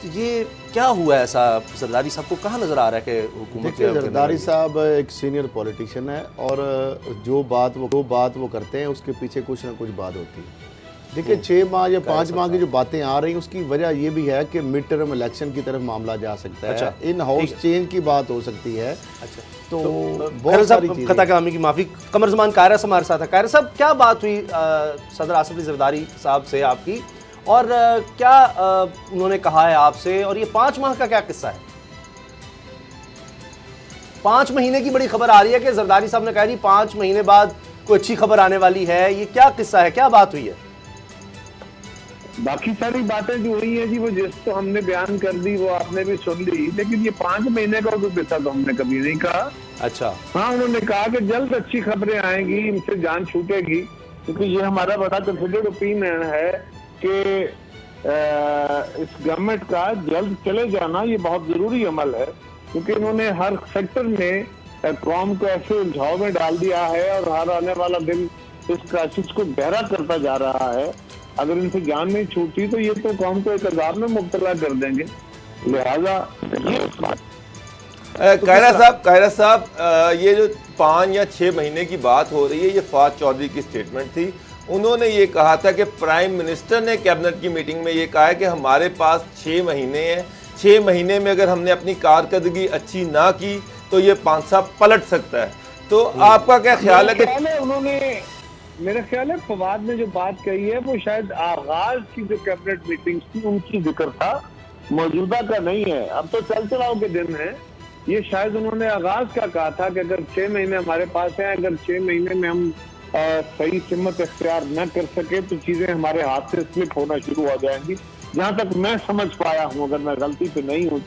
तो ये क्या हुआ ऐसा? जरदारी साहब को कहाँ नज़र आ रहा है कि हुकूमत? जरदारी साहब एक सीनियर पॉलिटिशियन है और जो बात वो करते हैं उसके पीछे कुछ ना कुछ बात होती है। देखिए 6 माह या 5 माह की जो बातें आ रही हैं उसकी वजह ये भी है कि मिड टर्म इलेक्शन की तरफ मामला जा सकता है। अच्छा, इन हाउस चेंज की बात हो सकती है। अच्छा, तो बहुत सारी चीजें। खता कलामी की माफ़ी, कमर ज़मान कायरा से हमारे साथ है। कायरा साहब, क्या बात हुई सदर आसिफ अली जरदारी साहब से आपकी, और क्या उन्होंने कहा है आपसे, और ये 5 माह का क्या किस्सा है? 5 महीने की बड़ी खबर आ रही है कि जरदारी साहब ने कहा जी 5 महीने बाद कोई अच्छी खबर आने वाली है। ये क्या किस्सा है, क्या बात हुई है? बाकी सारी बातें जो हुई है जी वो जिसको हमने बयान कर दी वो आपने भी सुन ली, लेकिन ये 5 महीने का कोई किस्सा तो हमने कभी नहीं कहा। अच्छा, हाँ, उन्होंने कहा कि जल्द अच्छी खबरें आएंगी, इनसे जान छूटेगी, क्योंकि ये हमारा बड़ा कंसिडर्ड ओपिनियन है कि इस गवर्नमेंट का जल्द चले जाना ये बहुत जरूरी अमल है, क्योंकि इन्होंने हर सेक्टर में कौम को ऐसे उलझाव में डाल दिया है और हर आने वाला दिन इस क्राइसिस को गहरा करता जा रहा है। अगर इनसे जान नहीं छूटी तो ये तो कौम को एक अजाब में मुब्तला कर देंगे। लिहाजा कायरा साहब, ये जो 5 या 6 महीने की बात हो रही है, ये फवाद चौधरी की स्टेटमेंट थी। उन्होंने ये कहा था कि प्राइम मिनिस्टर ने कैबिनेट की मीटिंग में ये कहा है कि हमारे पास 6 महीने हैं, 6 महीने में अगर हमने अपनी कारकर्दगी अच्छी ना की तो ये पांसा पलट सकता है। तो आपका क्या ख्याल है कि उन्होंने, मेरा ख्याल है फवाद ने जो बात कही है वो शायद आगाज की जो कैबिनेट मीटिंग थी उनकी जिक्र था, मौजूदा का नहीं है। अब तो चल चलाओ के दिन है। ये शायद उन्होंने आगाज का कहा था कि अगर 6 महीने हमारे पास हैं, अगर 6 महीने में हम सही सिमत इख्तियार न कर सके तो चीजें हमारे हाथ से स्लिप होना शुरू हो जाएंगी। जहाँ तक मैं समझ पाया हूँ, अगर मैं गलती पे नहीं हूँ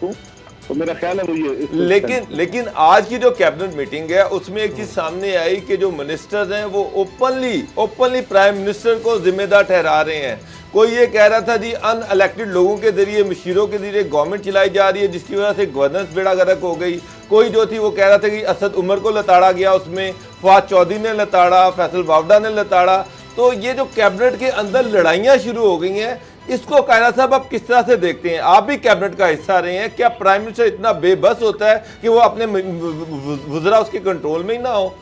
तो मेरा ख्याल है वो ये। लेकिन आज की जो कैबिनेट मीटिंग है उसमें एक चीज सामने आई कि जो मिनिस्टर्स हैं वो ओपनली प्राइम मिनिस्टर को जिम्मेदार ठहरा रहे हैं। कोई ये कह रहा था जी अनइलेक्टेड लोगों के जरिए, मशीरों के जरिए गवर्नमेंट चलाई जा रही है जिसकी वजह से गवर्नेंस बेड़ा गर्क हो गई। कोई जो थी वो कह रहा था कि असद उमर को लताड़ा गया, उसमें फवाद चौधरी ने लताड़ा, फैसल वावडा ने लताड़ा। तो ये जो कैबिनेट के अंदर लड़ाइयाँ शुरू हो गई हैं, इसको कायरा साहब आप किस तरह से देखते हैं? आप भी कैबिनेट का हिस्सा रहे हैं। क्या प्राइम मिनिस्टर इतना बेबस होता है कि वो अपने वज़रा उसके कंट्रोल में ही ना हो?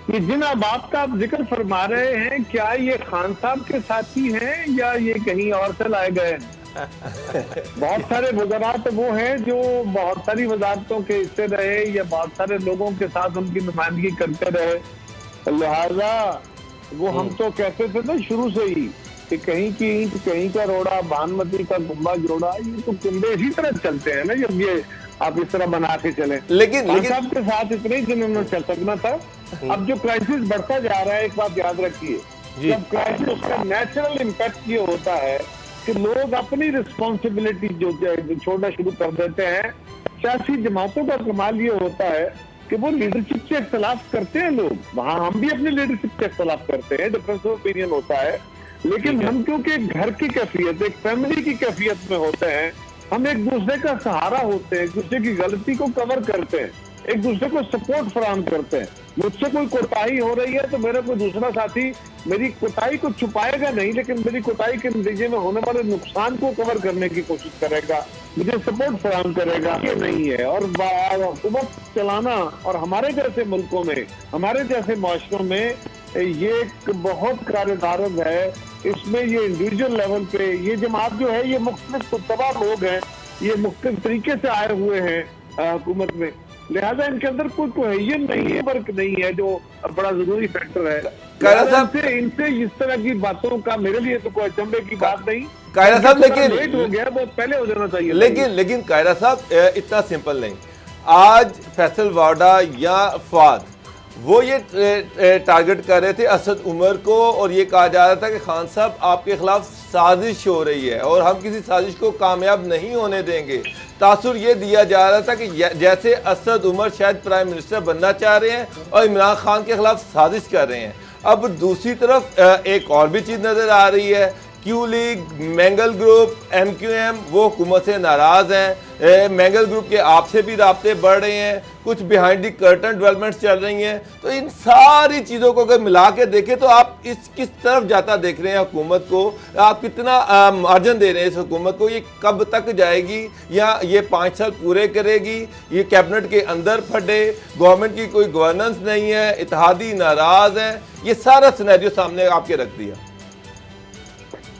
ये जिन बात का आप जिक्र फरमा रहे हैं, क्या ये खान साहब के साथी हैं या ये कहीं और से लाए गए हैं? बहुत सारे वज़रा तो वो हैं जो बहुत सारी वजारतों के हिस्से रहे या बहुत सारे लोगों के साथ उनकी नुमाइंदगी करते रहे। लिहाजा वो हम तो कहते थे ना शुरू से ही कि कहीं की ईंट कहीं का रोड़ा, भानुमती का गुम्बा जोड़ा, ये तो कुंबे इसी तरह चलते हैं ना जब ये आप इस तरह बना के चले। लेकिन साहब के साथ इतने ही जिन्होंने चल सकना था। अब जो क्राइसिस बढ़ता जा रहा है, एक बात याद रखिए, जब क्राइसिस उसका नेचुरल इम्पैक्ट ये होता है कि लोग अपनी रिस्पॉन्सिबिलिटी जो छोड़ना शुरू कर देते हैं। सियासी जमातों का कमाल ये होता है कि वो लीडरशिप से इख्तलाफ करते हैं लोग, वहाँ हम भी अपनी लीडरशिप से इख्तलाफ करते हैं, डिफरेंस ऑफ ओपिनियन होता है, लेकिन हम क्योंकि घर की कैफियत, एक फैमिली की कैफियत में होते हैं, हम एक दूसरे का सहारा होते हैं, एक दूसरे की गलती को कवर करते हैं, एक दूसरे को सपोर्ट फराहम करते हैं। मुझसे कोई कोताही हो रही है तो मेरा कोई दूसरा साथी मेरी कोताही को छुपाएगा नहीं, लेकिन मेरी कोताही के नतीजे में होने वाले नुकसान को कवर करने की कोशिश करेगा, मुझे सपोर्ट फराहम करेगा। ये नहीं है। और हुकूमत चलाना और हमारे जैसे मुल्कों में, हमारे जैसे माशरों में ये एक बहुत कार्यदारद है। इसमें ये इंडिविजुअल लेवल पे ये जमात जो है, ये मुख्तलिफ तबा लोग हैं, ये मुख्तलिफ तरीके से आए हुए हैं हुकूमत में, लिहाजा इनके अंदर कोई कोहेजन नहीं है, वर्क नहीं है, जो बड़ा जरूरी फैक्टर है। इनसे इस तरह की बातों का मेरे लिए तो कोई अचंभे की बात नहीं। कायरा साहब, लेकिन लेट हो गया, बहुत पहले हो जाना चाहिए। लेकिन कायरा साहब इतना सिंपल नहीं। आज फैसल वाडा या फवाद वो ये टारगेट कर रहे थे असद उमर को, और ये कहा जा रहा था कि खान साहब आपके खिलाफ साजिश हो रही है और हम किसी साजिश को कामयाब नहीं होने देंगे। तासुर ये दिया जा रहा था कि जैसे असद उमर शायद प्राइम मिनिस्टर बनना चाह रहे हैं और इमरान खान के खिलाफ साजिश कर रहे हैं। अब दूसरी तरफ एक और भी चीज़ नज़र आ रही है, Q league, mangle group, MQM वो हुकूमत से नाराज हैं। मैंगल ग्रुप के आपसे भी राब्ते बढ़ रहे हैं, कुछ बिहाइंड दी कर्टन डेवलपमेंट्स चल रही हैं। तो इन सारी चीज़ों को अगर मिला के देखें तो आप इस किस तरफ जाता देख रहे हैं हुकूमत को? आप कितना मार्जिन दे रहे हैं इस हुकूमत को? ये कब तक जाएगी, या ये 5 साल पूरे करेगी? ये कैबिनेट के अंदर फटे, गवर्नमेंट की कोई गवर्नेंस नहीं है, इत्तेहादी नाराज है, ये सारा सिनेरियो सामने आपके रख दिया।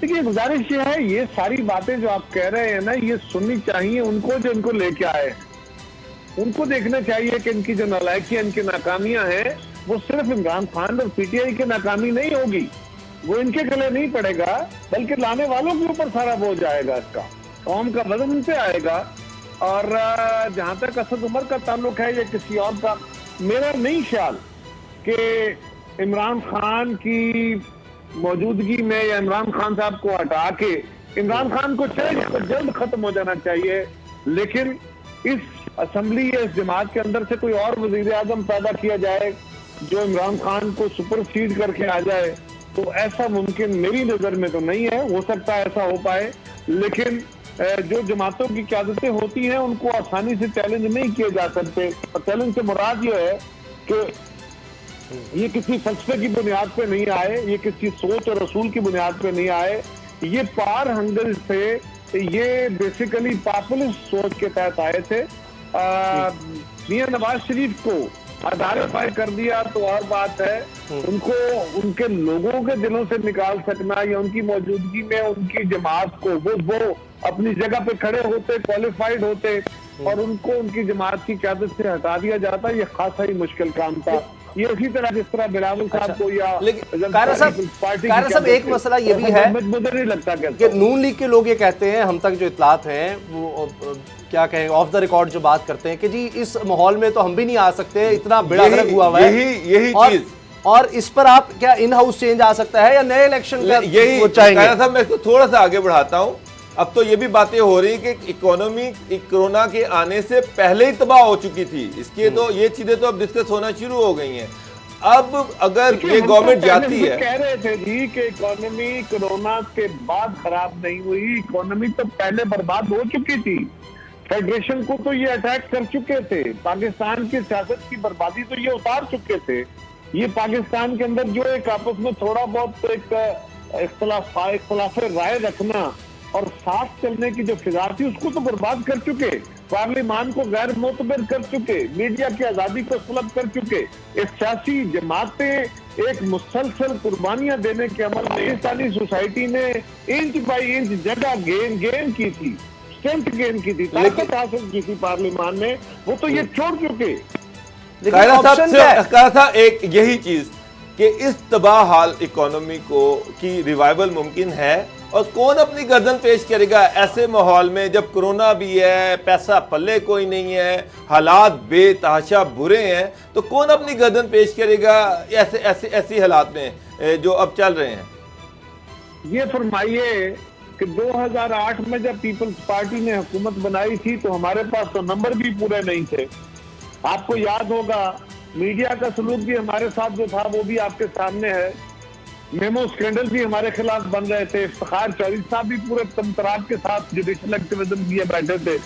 देखिए, गुजारिश ये है, ये सारी बातें जो आप कह रहे हैं ना, ये सुननी चाहिए उनको जो इनको लेके आए। उनको देखना चाहिए कि इनकी जो नालायकियां, इनकी नाकामियां हैं, वो सिर्फ इमरान खान और PTI की नाकामी नहीं होगी, वो इनके गले नहीं पड़ेगा, बल्कि लाने वालों के ऊपर सारा बोझ आएगा। इसका कौम का वजन उनसे आएगा। और जहां तक असद उमर का ताल्लुक है या किसी और का, मेरा नहीं ख्याल कि इमरान खान की मौजूदगी में या इमरान खान साहब को हटा के इमरान खान को चाहिए तो जल्द खत्म हो जाना चाहिए, लेकिन इस असेंबली या इस जमात के अंदर से कोई और वजीर आजम पैदा किया जाए जो इमरान खान को सुपरसीड करके आ जाए, तो ऐसा मुमकिन मेरी नजर में तो नहीं है। हो सकता है ऐसा हो पाए, लेकिन जो जमातों की क़यादतें होती हैं उनको आसानी से चैलेंज नहीं किए जा सकते। और चैलेंज से मुराद ये है कि ये किसी फलसफे की बुनियाद पे नहीं आए, ये किसी सोच और रसूल की बुनियाद पे नहीं आए, ये पार हंगल से, ये बेसिकली पॉपुलिस्ट सोच के तहत आए थे। मियां नवाज शरीफ को आइडेंटिफाई कर दिया तो और बात है, उनको उनके लोगों के दिलों से निकाल सकना या उनकी मौजूदगी में उनकी जमात को वो अपनी जगह पे खड़े होते, क्वालिफाइड होते और उनको उनकी जमात की क़यादत से हटा दिया जाता, ये खासा ही मुश्किल काम था। ये इसी तरह जिस तरह बिलावल साहब को या कायरा साहब एक मसला ये भी है, मुझे नहीं लगता कि नून लीग के लोग ये कहते हैं, हम तक जो इत्तलात हैं वो क्या कहें, ऑफ द रिकॉर्ड जो बात करते हैं कि जी इस माहौल में तो हम भी नहीं आ सकते, इतना बड़ा हुआ है, यही चीज, और इस पर आप क्या इन हाउस चेंज आ सकता है या नए इलेक्शन का यही कायरा साहब? मैं इसको थोड़ा सा आगे बढ़ाता हूँ। अब तो ये भी बातें हो रही कि इकोनॉमी कोरोना के आने से पहले ही तबाह हो चुकी थी, इसके तो ये चीजें तो अब डिस्कस होना शुरू हो गई हैं। अब अगर ये गवर्नमेंट जाती है, कह रहे थे जी कि इकोनॉमी कोरोना के बाद खराब नहीं हुई, इकोनॉमी तो पहले बर्बाद हो चुकी थी। फेडरेशन को तो ये अटैक कर चुके थे, पाकिस्तान की सियासत की बर्बादी तो ये उतार चुके थे। ये पाकिस्तान के अंदर जो एक आपस में थोड़ा बहुत एक इख्तलाफ राय रखना और साथ चलने की जो फिजा थी उसको तो बर्बाद कर चुके, पार्लिमान को गैर मोतबर कर चुके, मीडिया की आजादी को सुलभ कर चुके। इस सियासी जमातें एक मुसलसल कुर्बानियां देने के अमल में पाकिस्तानी सोसाइटी ने इंच बाई इंच जगह गेन की थी, स्ट्रेंथ गेन की थी, ताकत हासिल की थी पार्लिमान ने, वो तो ये छोड़ चुके। कायरा साहब एक यही चीज कि इस तबाह हाल इकोनॉमी को की रिवाइवल मुमकिन है और कौन अपनी गर्दन पेश करेगा ऐसे माहौल में जब कोरोना भी है, पैसा पल्ले कोई नहीं है, हालात बेतहाशा बुरे हैं, तो कौन अपनी गर्दन पेश करेगा ऐसे हालात में जो अब चल रहे हैं? ये फरमाइए कि 2008 में जब पीपल्स पार्टी ने हुकूमत बनाई थी तो हमारे पास तो नंबर भी पूरे नहीं थे। आपको याद होगा मीडिया का सलूक भी हमारे साथ जो था वो भी आपके सामने है। मेमो स्कैंडल भी हमारे खिलाफ बन रहे थे। इफ्तिखार चौधरी साहब भी पूरे तमतराब के साथ जुडिशल एक्टिविज्म किए बैठे थे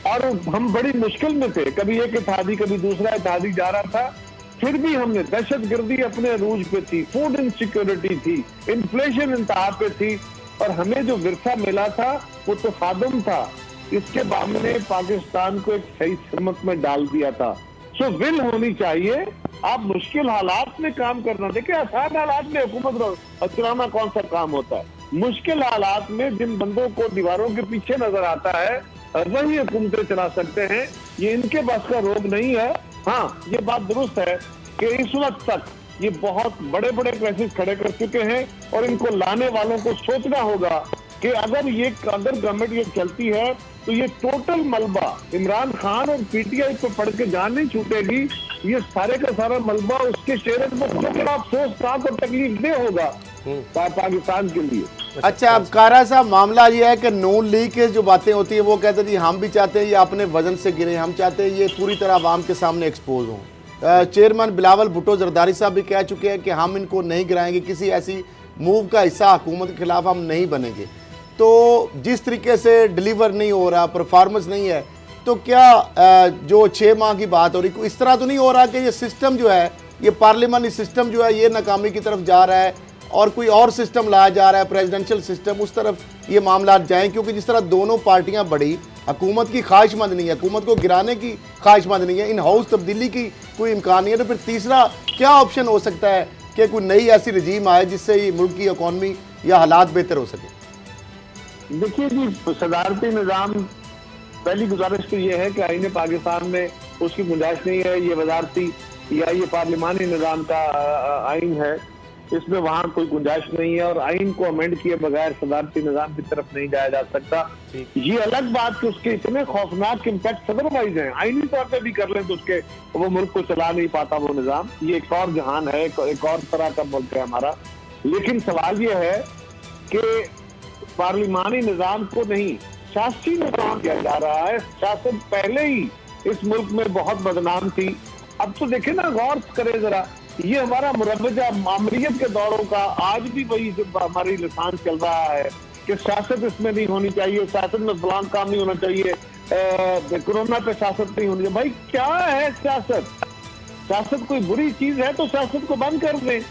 और हम बड़ी मुश्किल में थे। कभी एक इत्तेहादी कभी दूसरा इत्तेहादी जा रहा था, फिर भी हमने दहशतगर्दी अपने अरूज पे थी, फूड इनसिक्योरिटी थी, इन्फ्लेशन इंतहा पे थी और हमें जो विरसा मिला था वो तो खादम था। इसके बाद ने पाकिस्तान को एक सही सिमत में डाल दिया था। सो विल होनी चाहिए। आप मुश्किल हालात में काम करना, देखिए आसान हालात में हुकूमत चलाना कौन सा काम होता है। मुश्किल हालात में जिन बंदों को दीवारों के पीछे नजर आता है वही हुकूमतें चला सकते हैं। ये इनके बस का रोग नहीं है। हाँ, ये बात दुरुस्त है कि इस वक्त तक ये बहुत बड़े बड़े क्राइसिस खड़े कर चुके हैं और इनको लाने वालों को सोचना होगा कि अगर गवर्नमेंट ये चलती है तो ये टोटल मलबा इमरान खान और पीटीआई पे पड़ के जान नहीं छूटेगी। ये सारे का सारा मलबा उसके शेर को अफसोस था तो तकलीफ दे होगा पाकिस्तान के लिए। अच्छा, अब कारा साहब मामला ये है कि नून लीग के जो बातें होती है वो कहते हैं जी हम भी चाहते हैं ये अपने वजन से गिरे, हम चाहते हैं ये पूरी तरह आवाम के सामने एक्सपोज हों। चेयरमैन बिलावल भुट्टो जरदारी साहब भी कह चुके हैं कि हम इनको नहीं गिराएंगे, किसी ऐसी मूव का हिस्सा हुकूमत के खिलाफ हम नहीं बनेंगे। तो जिस तरीके से डिलीवर नहीं हो रहा, परफॉर्मेंस नहीं है, तो क्या जो 6 माह की बात हो रही, इस तरह तो नहीं हो रहा कि ये सिस्टम जो है, ये पार्लियामानी सिस्टम जो है ये नाकामी की तरफ जा रहा है और कोई और सिस्टम लाया जा रहा है, प्रेसिडेंशियल सिस्टम, उस तरफ ये मामला जाएं? क्योंकि जिस तरह दोनों पार्टियां बड़ी हुकूमत की ख्वाहिशमंद नहीं है, हुकूमत को गिराने की ख्वाहिशमंद नहीं है, इन हाउस तब्दीली की कोई इम्कान नहीं है, तो फिर तीसरा क्या ऑप्शन हो सकता है कि कोई नई ऐसी रजीम आए जिससे ये मुल्क की इकॉनमी या हालात बेहतर हो सके? देखिए जी, सदारती निज़ाम, पहली गुजारिश तो ये है कि आईने पाकिस्तान में उसकी गुंजाइश नहीं है। ये वजारती या ये पार्लिमानी निज़ाम का आइन है, इसमें वहाँ कोई गुंजाइश नहीं है और आइन को अमेंड किए बगैर सदारती निज़ाम की तरफ नहीं जाया जा सकता। ये अलग बात कि उसके इतने खौफनाक इम्पैक्ट अदरवाइज हैं, आइनी तौर पर भी कर लें तो उसके वो मुल्क को चला नहीं पाता वो निज़ाम। ये एक और जहान है, एक और तरह का मुल्क है हमारा। लेकिन सवाल ये है कि पार्लिमानी निज़ाम को नहीं, शासी निज़ाम किया जा रहा है। शासन पहले ही इस मुल्क में बहुत बदनाम थी। अब तो देखे ना, गौर करे जरा, ये हमारा मुरव्वजा मामरियत के दौरों का आज भी वही हमारी लिसान चल रहा है कि सियासत इसमें नहीं होनी चाहिए, सियासत में फलां काम नहीं होना चाहिए, कोरोना पे सियासत नहीं होनी चाहिए। भाई क्या है सियासत? सियासत कोई बुरी चीज है तो सियासत को बंद कर दें।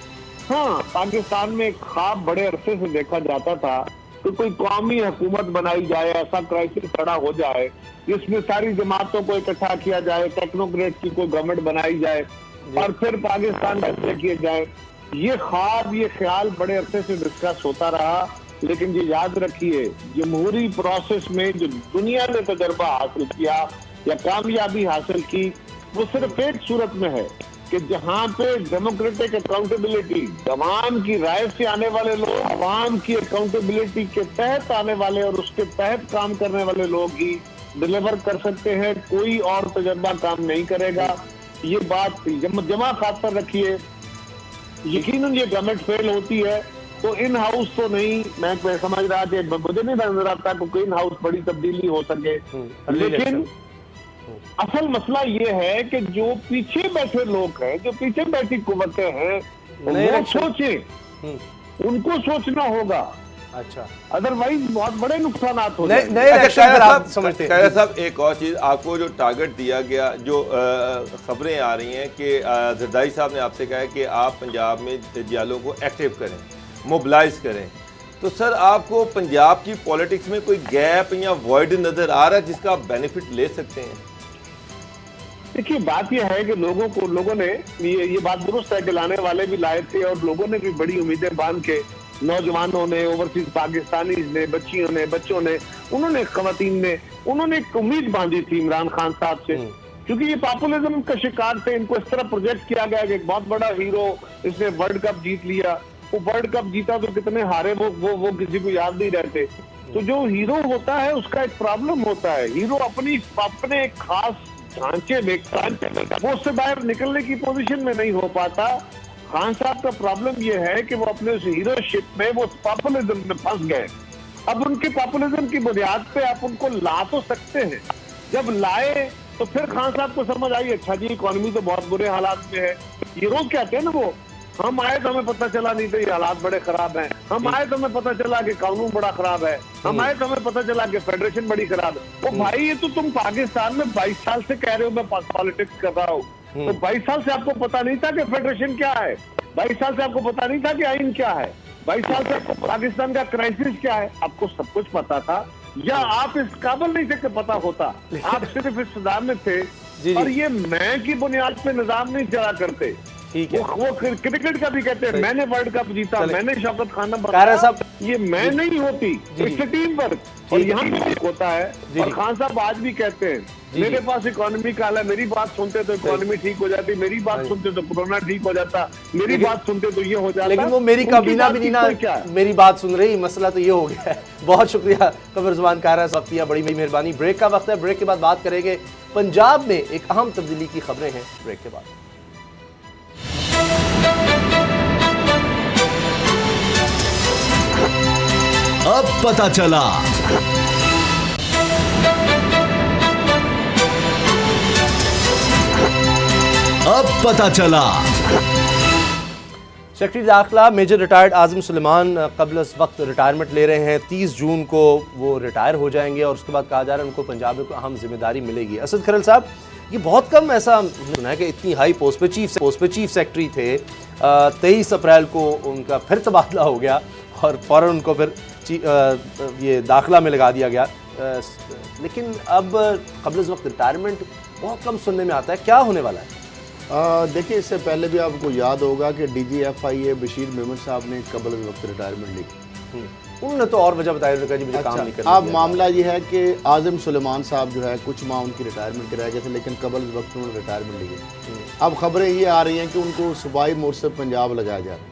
हाँ, पाकिस्तान में एक ख्वाब बड़े अरसे से देखा जाता था कि कोई कौमी हुकूमत बनाई जाए, ऐसा क्राइसिस खड़ा हो जाए जिसमें सारी जमातों को इकट्ठा किया जाए, टेक्नोक्रेट की कोई गवर्नमेंट बनाई जाए और फिर पाकिस्तान फैसले किए जाए। ये ख्वाब, ये ख्याल बड़े अरसे से डिस्कस होता रहा। लेकिन ये याद रखिए, जमहूरी प्रोसेस में जो दुनिया ने तजर्बा हासिल किया या कामयाबी हासिल की, वो सिर्फ एक सूरत में है कि जहां पे डेमोक्रेटिक अकाउंटेबिलिटी, अवाम की राय से आने वाले लोग, अवाम की अकाउंटेबिलिटी के तहत आने वाले और उसके तहत काम करने वाले लोग ही डिलीवर कर सकते हैं। कोई और तजर्बा काम नहीं करेगा। ये बात जमा खातर रखिए। यकीनन ये गवर्नमेंट फेल होती है तो इन हाउस तो नहीं, मैं समझ रहा था, मुझे नहीं नजर आता कि इन हाउस बड़ी तब्दीली हो सके। लेकिन असल मसला ये है कि जो पीछे बैठे लोग हैं, जो पीछे बैठी कुव्वतें हैं, वो सोचें, उनको सोचना होगा। अच्छा, अदरवाइज बहुत बड़े नुकसान हो साहब, एक और चीज़, आपको जो टारगेट दिया गया, जो खबरें आ रही हैं कि जरदारी साहब ने आपसे कहा है कि आप पंजाब में जियालों को एक्टिव करें, मोबिलाइज करें, तो सर आपको पंजाब की पॉलिटिक्स में कोई गैप या वॉइड नज़र आ रहा है जिसका आप बेनिफिट ले सकते हैं? देखिए, बात यह है कि लोगों ने ये बात दुरुस्त है कि लाने वाले भी लाए थे और लोगों ने भी बड़ी उम्मीदें बांध के, नौजवानों ने, ओवरसीज पाकिस्तानी ने, बच्चियों ने, बच्चों ने, उन्होंने, खवातीन ने, उन्होंने एक उम्मीद बांधी थी इमरान खान साहब से, क्योंकि ये पॉपुलिज्म का शिकार थे। इनको इस तरह प्रोजेक्ट किया गया कि एक बहुत बड़ा हीरो, इसने वर्ल्ड कप जीत लिया। वो वर्ल्ड कप जीता तो कितने हारे वो किसी को याद नहीं रहते। तो जो हीरो होता है उसका एक प्रॉब्लम होता है, हीरो अपने एक खास ढांचे में वो उससे बाहर निकलने की पोजीशन में नहीं हो पाता। खान साहब का प्रॉब्लम ये है कि वो अपने उस हीरोशिप में वो पॉपुलिज्म में फंस गए। अब उनके पॉपुलिज्म की बुनियाद पे आप उनको ला तो सकते हैं, जब लाए तो फिर खान साहब को समझ आई अच्छा जी इकोनॉमी तो बहुत बुरे हालात में है। ये रोज कहते हैं ना वो, हम आए तो हमें पता चला नहीं तो ये हालात बड़े खराब हैं, हम आए तो हमें पता चला कि कानून बड़ा खराब है, हम आए तो हमें पता चला कि फेडरेशन बड़ी खराब है। वो भाई ये तो तुम पाकिस्तान में 22 साल से कह रहे हो मैं पॉलिटिक्स कर रहा हूँ, तो 22 साल से आपको पता नहीं था कि फेडरेशन क्या है, 22 साल से आपको पता नहीं था कि आइन क्या है, 22 साल से आपको पाकिस्तान का क्राइसिस क्या है, आपको सब कुछ पता था या आप इस काबिल नहीं थे कि पता होता, आप सिर्फ इस सुधार में थे और ये मैं की बुनियाद पे निजाम नहीं चला करते। ठीक है, वो क्रिकेट का भी कहते हैं मैंने वर्ल्ड कप जीता, मैंने शौकत खाना कारा साहब, ये मैं नहीं होती, इट्स टीम वर्क और यहाँ भी होता है। और खान साहब आज भी कहते हैं मेरे पास इकोनॉमी का हाल है, मेरी बात सुनते तो इकोनॉमी ठीक हो जाती, मेरी बात सुनते तो कोरोना ठीक हो जाता, मेरी बात सुनते तो ये हो जाता। लेकिन वो मेरी काबीना भी नहीं ना मेरी बात सुन रही, मसला तो ये हो गया है। बहुत शुक्रिया कमर जुबान कारा साहब, बड़ी मेहरबानी। ब्रेक का वक्त है, ब्रेक के बाद बात करेंगे पंजाब में एक अहम तब्दीली की खबरें हैं, ब्रेक के बाद। अब पता चला सेक्रेटरी दाखिला मेजर रिटायर्ड आजम सुलेमान कबल वक्त रिटायरमेंट ले रहे हैं। 30 जून को वो रिटायर हो जाएंगे और उसके बाद कहा जा रहा है उनको पंजाब में कोई अहम जिम्मेदारी मिलेगी। असद खरल साहब, ये बहुत कम ऐसा सुना है कि इतनी हाई पोस्ट पे चीफ सेक्रेटरी थे, 23 अप्रैल को उनका फिर तबादला हो गया और फ़ौरन उनको फिर ये दाखिला में लगा दिया गया। लेकिन अब कबल वक्त रिटायरमेंट बहुत कम सुनने में आता है, क्या होने वाला है? देखिए, इससे पहले भी आपको याद होगा कि DGFIA बशीर मेमन साहब ने कबल वक्त रिटायरमेंट ली, उन्होंने तो और वजह बताया जी मुझे काम नहीं करना। अब मामला ये है कि आजम सुलेमान साहब जो है कुछ माह उनकी रिटायरमेंट कराए गए थे, लेकिन कबल वक्त उन्होंने रिटायरमेंट ली है। अब खबरें ये आ रही हैं कि उनको सूबाई मोर्सब पंजाब लगाया जा रहा है।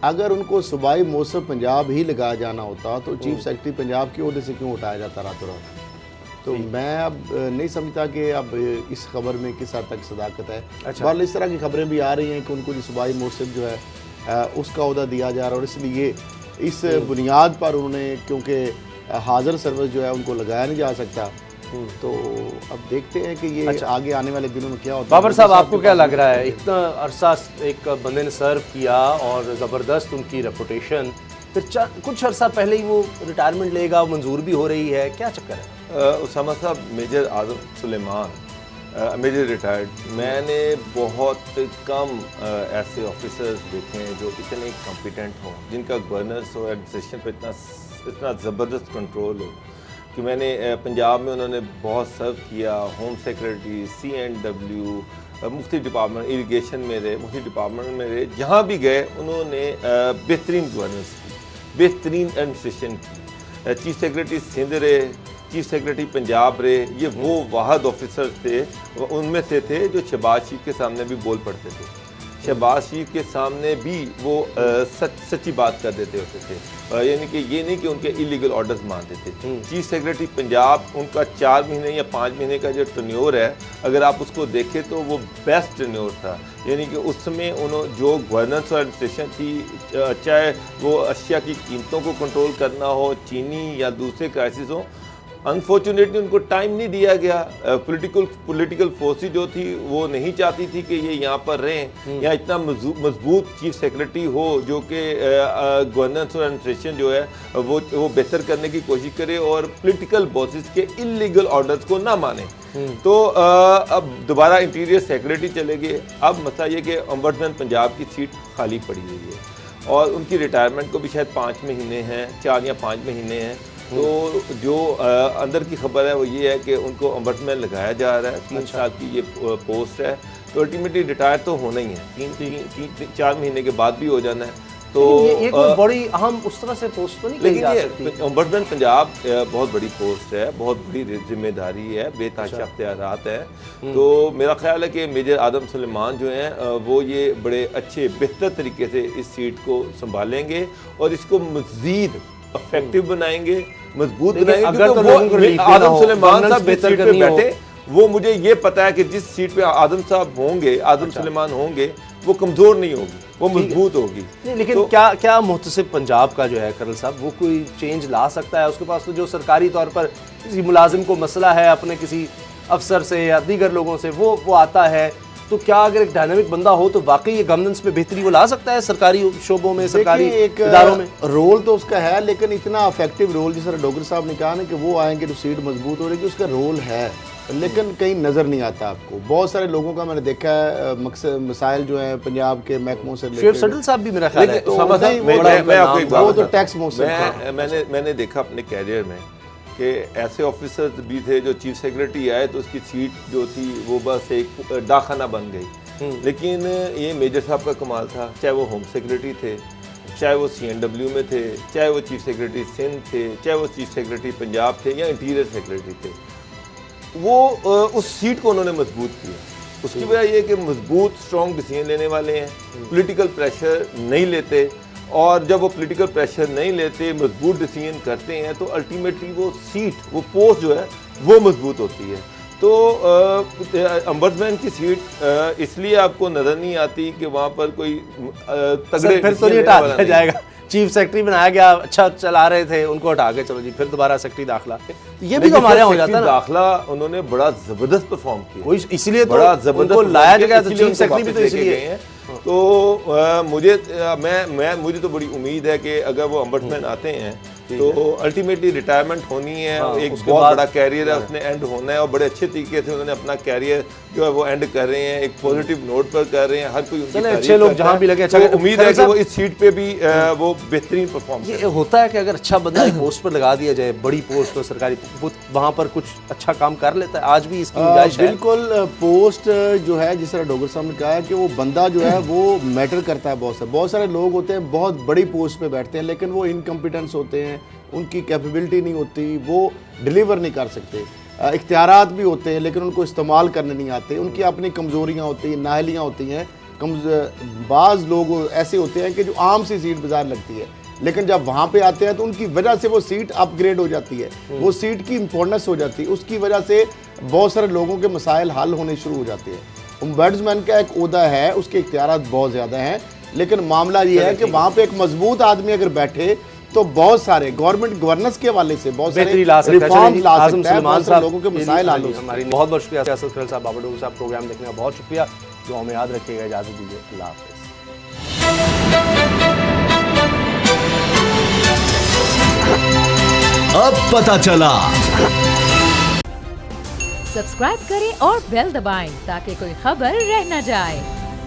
अगर उनको सूबाई मोर्सब पंजाब ही लगाया जाना होता तो चीफ सेक्रेटरी पंजाब की ओहदे से क्यों उठाया जाता रातों रात? तो मैं अब नहीं समझता कि अब इस खबर में किस हद तक सदाकत है। बहरहाल इस तरह की खबरें भी आ रही हैं कि उनको जो सूबाई मोर्सब जो है उसका ओहदा दिया जा रहा है और इसलिए इस बुनियाद पर उन्होंने, क्योंकि हाजिर सर्विस जो है उनको लगाया नहीं जा सकता, तो अब देखते हैं कि ये आगे आने वाले दिनों में क्या होता है। बाबर साहब, आपको क्या लग रहा है, इतना अरसा एक बंदे ने सर्व किया और ज़बरदस्त उनकी रेपुटेशन, फिर कुछ अरसा पहले ही वो रिटायरमेंट लेगा, मंजूर भी हो रही है, क्या चक्कर है? उसामा साहब, मेजर आजम सुलेमान मेजर रिटायर्ड, मैंने बहुत कम ऐसे ऑफिसर्स देखे हैं जो इतने कॉम्पिटेंट हों, जिनका गवर्नेंस हो, एडमिनिस्ट्रेशन पर इतना ज़बरदस्त कंट्रोल हो। कि मैंने पंजाब में उन्होंने बहुत सर्व किया, होम सेक्रेटरी, CNW, मुख्तलिफ डिपार्टमेंट, इरीगेशन में रहे, मुख्तलिफ डिपार्टमेंट में रहे, जहाँ भी गए उन्होंने बेहतरीन गवर्नेंस की, बेहतरीन एडमिनिस्ट्रेशन की। चीफ सेक्रेटरी सिंध रहे, चीफ सेक्रेटरी पंजाब रहे, ये वो वाहद ऑफिसर थे, उनमें से थे जो शहबाज शरीफ के सामने भी बोल पड़ते थे, शहबाज शरीफ के सामने भी वो सच्ची बात कर देते होते थे, यानी कि ये नहीं कि उनके इलीगल ऑर्डर्स मानते थे। चीफ सेक्रेटरी पंजाब, उनका 4 महीने या 5 महीने का जो टर्न्योर है, अगर आप उसको देखें तो वो बेस्ट टर्न्योर था, यानी कि उसमें उन्होंने जो गवर्नेंस और एडमिनिस्ट्रेशन थी, चाहे वो अशिया की कीमतों को कंट्रोल करना हो, चीनी या दूसरे क्राइसिस हो, अनफॉर्चुनेटली उनको टाइम नहीं दिया गया। पॉलिटिकल फोर्सेस जो थी वो नहीं चाहती थी कि ये यहाँ पर रहें, या इतना मजबूत चीफ सेक्रेटरी हो जो कि गवर्नेंस और एडमिनिस्ट्रेशन जो है वो बेहतर करने की कोशिश करे और पॉलिटिकल बॉसेस के इलीगल ऑर्डर्स को ना माने। तो अब दोबारा इंटीरियर सेक्रेटरी चले गए। अब मसला ये कि ओम्बड्समैन पंजाब की सीट खाली पड़ी हुई है और उनकी रिटायरमेंट को भी शायद 5 महीने हैं, 4 या 5 महीने हैं। तो जो अंदर की खबर है वो ये है कि उनको ओम्बड्समैन लगाया जा रहा है, 3 साल की ये पोस्ट है, तो अल्टीमेटली रिटायर तो होना ही है, 3-4 महीने के बाद भी हो जाना है। तो ये कोई बड़ी अहम उस तरह से पोस्ट तो नहीं कही जा सकती। ओम्बड्समैन पंजाब बहुत बड़ी पोस्ट है, बहुत बड़ी जिम्मेदारी है, बेतहाशा अख्तियारात है। तो मेरा ख्याल है कि मेजर आदम सुलेमान जो हैं वो ये बड़े अच्छे बेहतर तरीके से इस सीट को संभालेंगे और इसको मज़ीद इफेक्टिव बनाएंगे, मजबूत बनाएंगे। अगर तो वो आदम सुलेमान साहब बेहतर पे बैठे, वो मुझे ये पता है कि जिस सीट पे आदम साहब होंगे, आदम सुलेमान होंगे, वो कमजोर नहीं होगी, वो मजबूत होगी। लेकिन तो क्या मुहतसिब पंजाब का जो है कर्नल साहब वो कोई चेंज ला सकता है? उसके पास तो जो सरकारी तौर पर किसी मुलाजिम को मसला है अपने किसी अफसर से या दीगर लोगों से वो आता है, तो क्या अगर एक डायनामिक बंदा हो तो वाकई ये गवर्नेंस में बेहतरी वो ला सकता है सरकारी शोबों में, सरकारी इदारों में? रोल तो उसका है, लेकिन इतना इफेक्टिव रोल जिस तरह डोगर साहब ने कहा ना कि वो आएंगे तो सीट मजबूत हो रही, उसका रोल है लेकिन कहीं नजर नहीं आता आपको। बहुत सारे लोगों का मैंने देखा है मसाइल जो है पंजाब के महकमों से शेख सडल साहब भी मेरा ख्याल है वो तो टैक्स मैंने देखा अपने कैरियर में कि ऐसे ऑफिसर्स भी थे जो चीफ सेक्रेटरी आए तो उसकी सीट जो थी वो बस एक डाखाना बन गई। लेकिन ये मेजर साहब का कमाल था, चाहे वो होम सेक्रेटरी थे, चाहे वो CNW में थे, चाहे वो चीफ सेक्रेटरी सिंध थे, चाहे वो चीफ सेक्रेटरी पंजाब थे या इंटीरियर सेक्रेटरी थे, वो उस सीट को उन्होंने मजबूत किया। उसकी वजह ये कि मजबूत स्ट्रॉन्ग डिसीजन लेने वाले हैं, पॉलिटिकल प्रेशर नहीं लेते, और जब वो पॉलिटिकल प्रेशर नहीं लेते, मजबूत डिसीजन करते हैं, तो अल्टीमेटली वो सीट, वो पोस्ट जो है वो मजबूत होती है। तो ओम्बड्समैन की सीट इसलिए आपको नजर नहीं आती कि वहाँ पर कोई तगड़े फिर तो नहीं हटा दिया जाएगा। चीफ सेक्रेटरी बनाया गया, अच्छा चला रहे थे, उनको हटा के चलो जी फिर दोबारा सेक्रेटरी दाखिला, ये भी तो हमारे यहाँ हो जाता है ना। दाखिला उन्होंने बड़ा जबरदस्त परफॉर्म किया, इसीलिए तो बड़ा जबरदस्त लाया गया, तो चीफ सेक्रेटरी भी तो इसलिए है। तो मुझे तो बड़ी उम्मीद है कि अगर वो ओम्बड्समैन आते हैं तो अल्टीमेटली रिटायरमेंट होनी है, एक बहुत बड़ा कैरियर है, उसने एंड होना है, और बड़े अच्छे तरीके से उन्होंने अपना कैरियर जो है वो एंड कर रहे हैं, एक पॉजिटिव नोट पर कर रहे हैं, हर कोई उनकी अच्छे लोग जहां भी लगे अच्छा, उम्मीद है कि वो इस सीट पे भी वो बेहतरीन परफॉर्म करें। ये होता है कि अगर अच्छा बंदा एक पोस्ट पर लगा दिया जाए, बड़ी पोस्ट हो सरकारी, वहां पर कुछ अच्छा काम कर लेता है, आज भी इसकी गुंजाइश है। बिल्कुल, पोस्ट जो है जिस तरह डोगर साहब ने कहा है कि वो बंदा जो है वो मैटर करता है। बहुत सारे लोग होते हैं बहुत बड़ी पोस्ट पे बैठते हैं लेकिन वो इनकम्पिटेंस होते हैं, उनकी कैपेबिलिटी नहीं होती, वो डिलीवर नहीं कर सकते। इख्तियारात भी होते हैं लेकिन उनको इस्तेमाल करने नहीं आते, उनकी अपनी कमज़ोरियाँ होती हैं, नाहलियाँ होती हैं। बाज़ लोग ऐसे होते हैं कि जो आम सी सीट बाजार लगती है लेकिन जब वहाँ पे आते हैं तो उनकी वजह से वो सीट अपग्रेड हो जाती है, वो सीट की इम्पोर्टेंस हो जाती है, उसकी वजह से बहुत सारे लोगों के मसाइल हल होने शुरू हो जाते हैं। ओम्बड्समैन का एक ओहदा है, उसके इख्तियारात बहुत ज़्यादा हैं, लेकिन मामला ये है कि वहाँ पे एक मजबूत आदमी अगर बैठे तो बहुत सारे गवर्नमेंट गवर्नेंस के हवाले से बहुत सारे रिफॉर्म ला सकता है, बहुत सारे लोगों के मसाइल हल हो सकते हैं। बहुत बहुत शुक्रिया सियासत खलील साहब, बाबर डोगर साहब, प्रोग्राम देखने का बहुत शुक्रिया। जो हमें याद रखिएगा, इजाज़त दीजिए, अल्लाह हाफ़िज़। अब पता चला। सब्सक्राइब करें और बेल दबाएं ताकि कोई खबर रह न जाए।